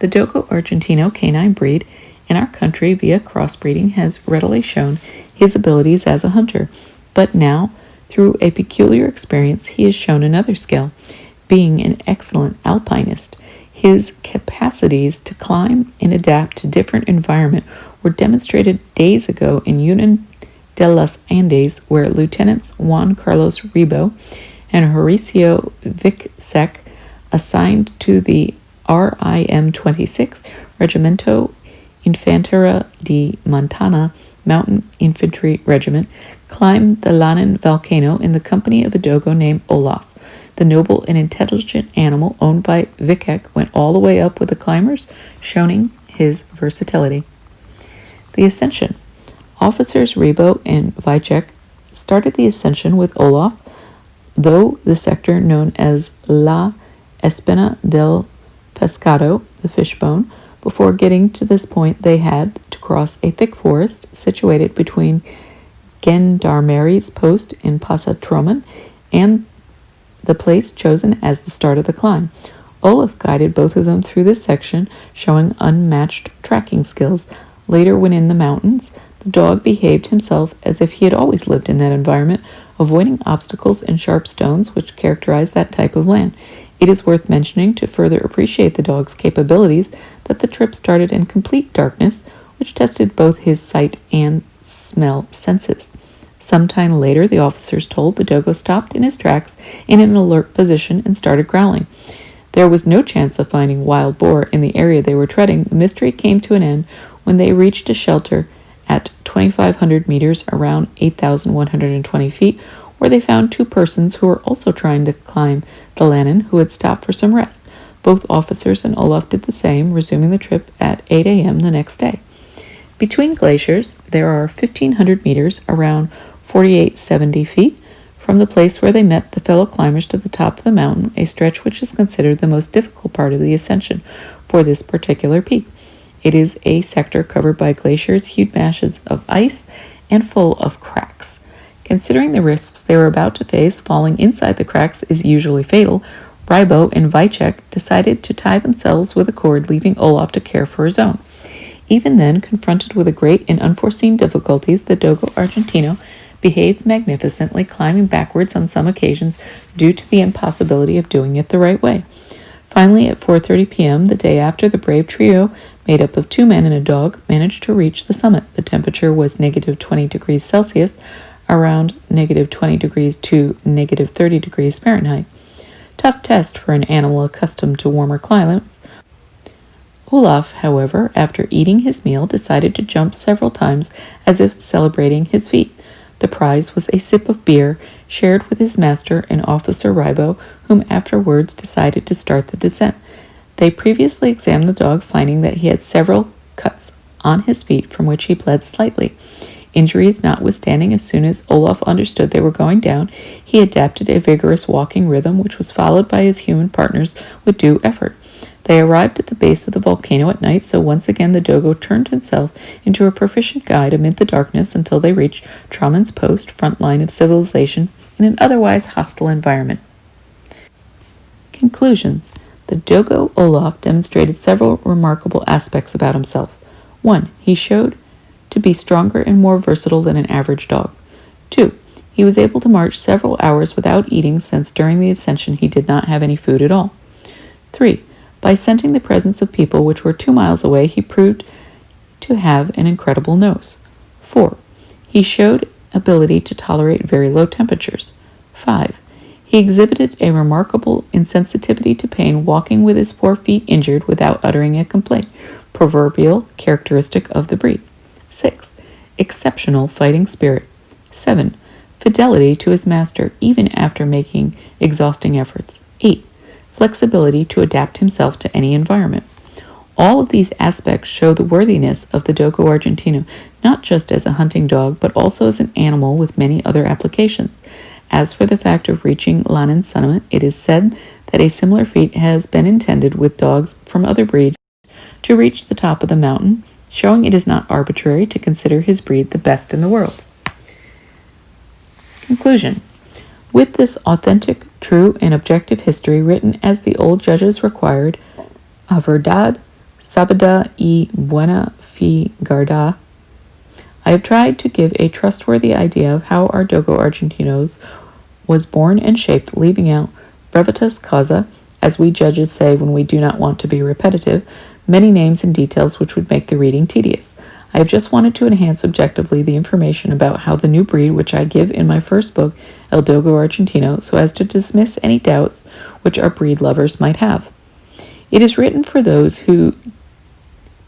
The Dogo Argentino canine breed in our country via crossbreeding has readily shown his abilities as a hunter, but now, through a peculiar experience, he has shown another skill, being an excellent alpinist. His capacities to climb and adapt to different environment were demonstrated days ago in Union de los Andes, where Lieutenants Juan Carlos Ribó and Horacio Vicek, assigned to the RIM 26 Regimiento Infantería de Montana Mountain Infantry Regiment, climbed the Lanin volcano in the company of a dogo named Olaf. The noble and intelligent animal owned by Vicek went all the way up with the climbers, showing his versatility. The Ascension. Officers Ribó and Vicek started the ascension with Olaf, though the sector known as La Espina del Pescado, the fishbone. Before getting to this point, they had to cross a thick forest situated between Gendarmeri's post in Pasatroman and the place chosen as the start of the climb. Olaf guided both of them through this section, showing unmatched tracking skills. Later, when in the mountains, the dog behaved himself as if he had always lived in that environment, avoiding obstacles and sharp stones which characterize that type of land. It is worth mentioning to further appreciate the dog's capabilities that the trip started in complete darkness, which tested both his sight and smell senses. Some time later, the officers told the dogo stopped in his tracks in an alert position and started growling. There was no chance of finding wild boar in the area they were treading. The mystery came to an end when they reached a shelter at 2,500 meters, around 8,120 feet, where they found two persons who were also trying to climb the Lannon, who had stopped for some rest. Both officers and Olaf did the same, resuming the trip at 8 a.m. the next day. Between glaciers, there are 1,500 meters, around 4,870 feet, from the place where they met the fellow climbers to the top of the mountain, a stretch which is considered the most difficult part of the ascension for this particular peak. It is a sector covered by glaciers, huge masses of ice, and full of cracks. Considering the risks they were about to face, falling inside the cracks is usually fatal. Rybo and Vicek decided to tie themselves with a cord, leaving Olaf to care for his own. Even then, confronted with a great and unforeseen difficulties, the Dogo Argentino behaved magnificently, climbing backwards on some occasions due to the impossibility of doing it the right way. Finally, at 4:30 p.m., the day after, the brave trio, made up of 2 men and a dog, managed to reach the summit. The temperature was -20 degrees Celsius, around -20 degrees to -30 degrees Fahrenheit. Tough test for an animal accustomed to warmer climates. Olaf, however, after eating his meal, decided to jump several times as if celebrating his feat. The prize was a sip of beer, shared with his master and Officer Rybo, whom afterwards decided to start the descent. They previously examined the dog, finding that he had several cuts on his feet from which he bled slightly. Injuries notwithstanding, as soon as Olaf understood they were going down, he adapted a vigorous walking rhythm, which was followed by his human partners with due effort. They arrived at the base of the volcano at night, so once again the Dogo turned himself into a proficient guide amid the darkness until they reached Trauman's Post, front line of civilization, in an otherwise hostile environment. Conclusions. The Dogo Olaf demonstrated several remarkable aspects about himself. 1. He showed to be stronger and more versatile than an average dog. 2. He was able to march several hours without eating, since during the ascension he did not have any food at all. 3. By scenting the presence of people which were 2 miles away, he proved to have an incredible nose. 4. He showed ability to tolerate very low temperatures. 5. He exhibited a remarkable insensitivity to pain, walking with his 4 feet injured without uttering a complaint, proverbial characteristic of the breed. 6. Exceptional fighting spirit. 7. Fidelity to his master, even after making exhausting efforts. 8. Flexibility to adapt himself to any environment. All of these aspects show the worthiness of the Dogo Argentino, not just as a hunting dog, but also as an animal with many other applications. As for the fact of reaching Lannon summit, it is said that a similar feat has been intended with dogs from other breeds to reach the top of the mountain, showing it is not arbitrary to consider his breed the best in the world. Conclusion. With this authentic, true, and objective history written as the old judges required, a verdad, sabida y buena fe guarda, I have tried to give a trustworthy idea of how our Dogo Argentinos was born and shaped, leaving out brevitas causa, as we judges say when we do not want to be repetitive, many names and details which would make the reading tedious. I have just wanted to enhance objectively the information about how the new breed, which I give in my first book, El Dogo Argentino, so as to dismiss any doubts which our breed lovers might have. It is written for those who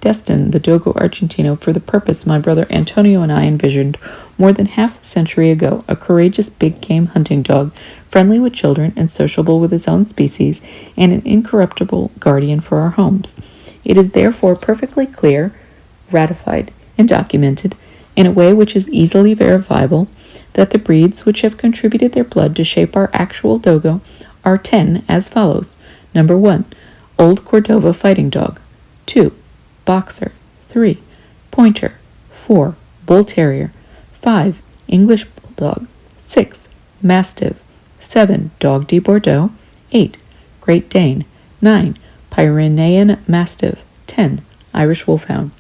destine the Dogo Argentino for the purpose my brother Antonio and I envisioned more than half a century ago, a courageous big game hunting dog, friendly with children and sociable with its own species, and an incorruptible guardian for our homes. It is therefore perfectly clear, ratified, and documented, in a way which is easily verifiable, that the breeds which have contributed their blood to shape our actual Dogo are 10 as follows. Number 1, Old Cordova Fighting Dog. 2, Boxer. 3, Pointer. 4, Bull Terrier. 5, English Bulldog. 6, Mastiff. 7, Dog de Bordeaux. 8, Great Dane. 9, Pyrenean Mastiff. 10, Irish Wolfhound.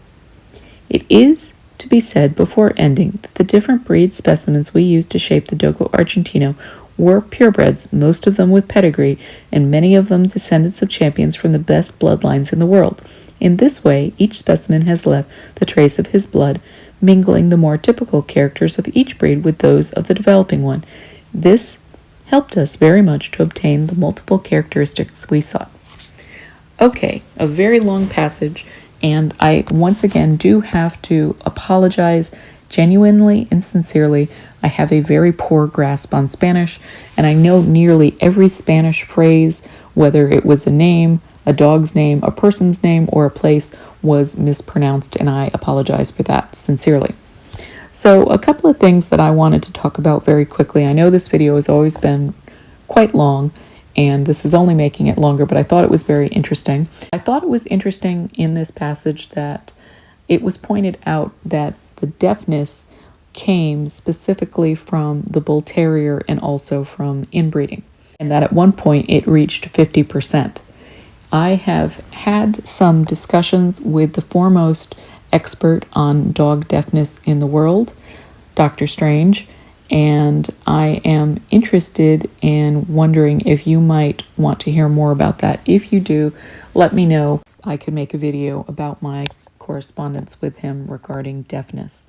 It is to be said before ending that the different breed specimens we used to shape the Dogo Argentino were purebreds, most of them with pedigree, and many of them descendants of champions from the best bloodlines in the world. In this way, each specimen has left the trace of his blood, mingling the more typical characters of each breed with those of the developing one. This helped us very much to obtain the multiple characteristics we sought. Okay, a very long passage, and I once again do have to apologize genuinely and sincerely. I have a very poor grasp on Spanish, and I know nearly every Spanish phrase, whether it was a name, a dog's name, a person's name, or a place, was mispronounced, and I apologize for that sincerely. So, a couple of things that I wanted to talk about very quickly. I know this video has always been quite long, and this is only making it longer, but I thought it was very interesting. I thought it was interesting in this passage that it was pointed out that the deafness came specifically from the bull terrier and also from inbreeding, and that at one point it reached 50%. I have had some discussions with the foremost expert on dog deafness in the world, Dr. Strange, and I am interested in wondering if you might want to hear more about that. If you do, let me know. I could make a video about my correspondence with him regarding deafness.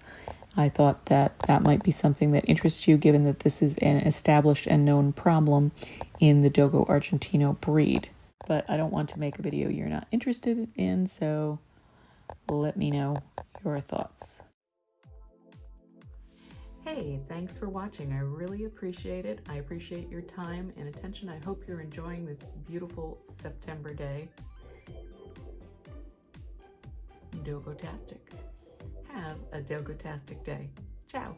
I thought that that might be something that interests you, given that this is an established and known problem in the Dogo Argentino breed. But I don't want to make a video you're not interested in, so let me know your thoughts. Hey, thanks for watching. I really appreciate it. I appreciate your time and attention. I hope you're enjoying this beautiful September day. Dogo-tastic. Have a dogo-tastic day. Ciao.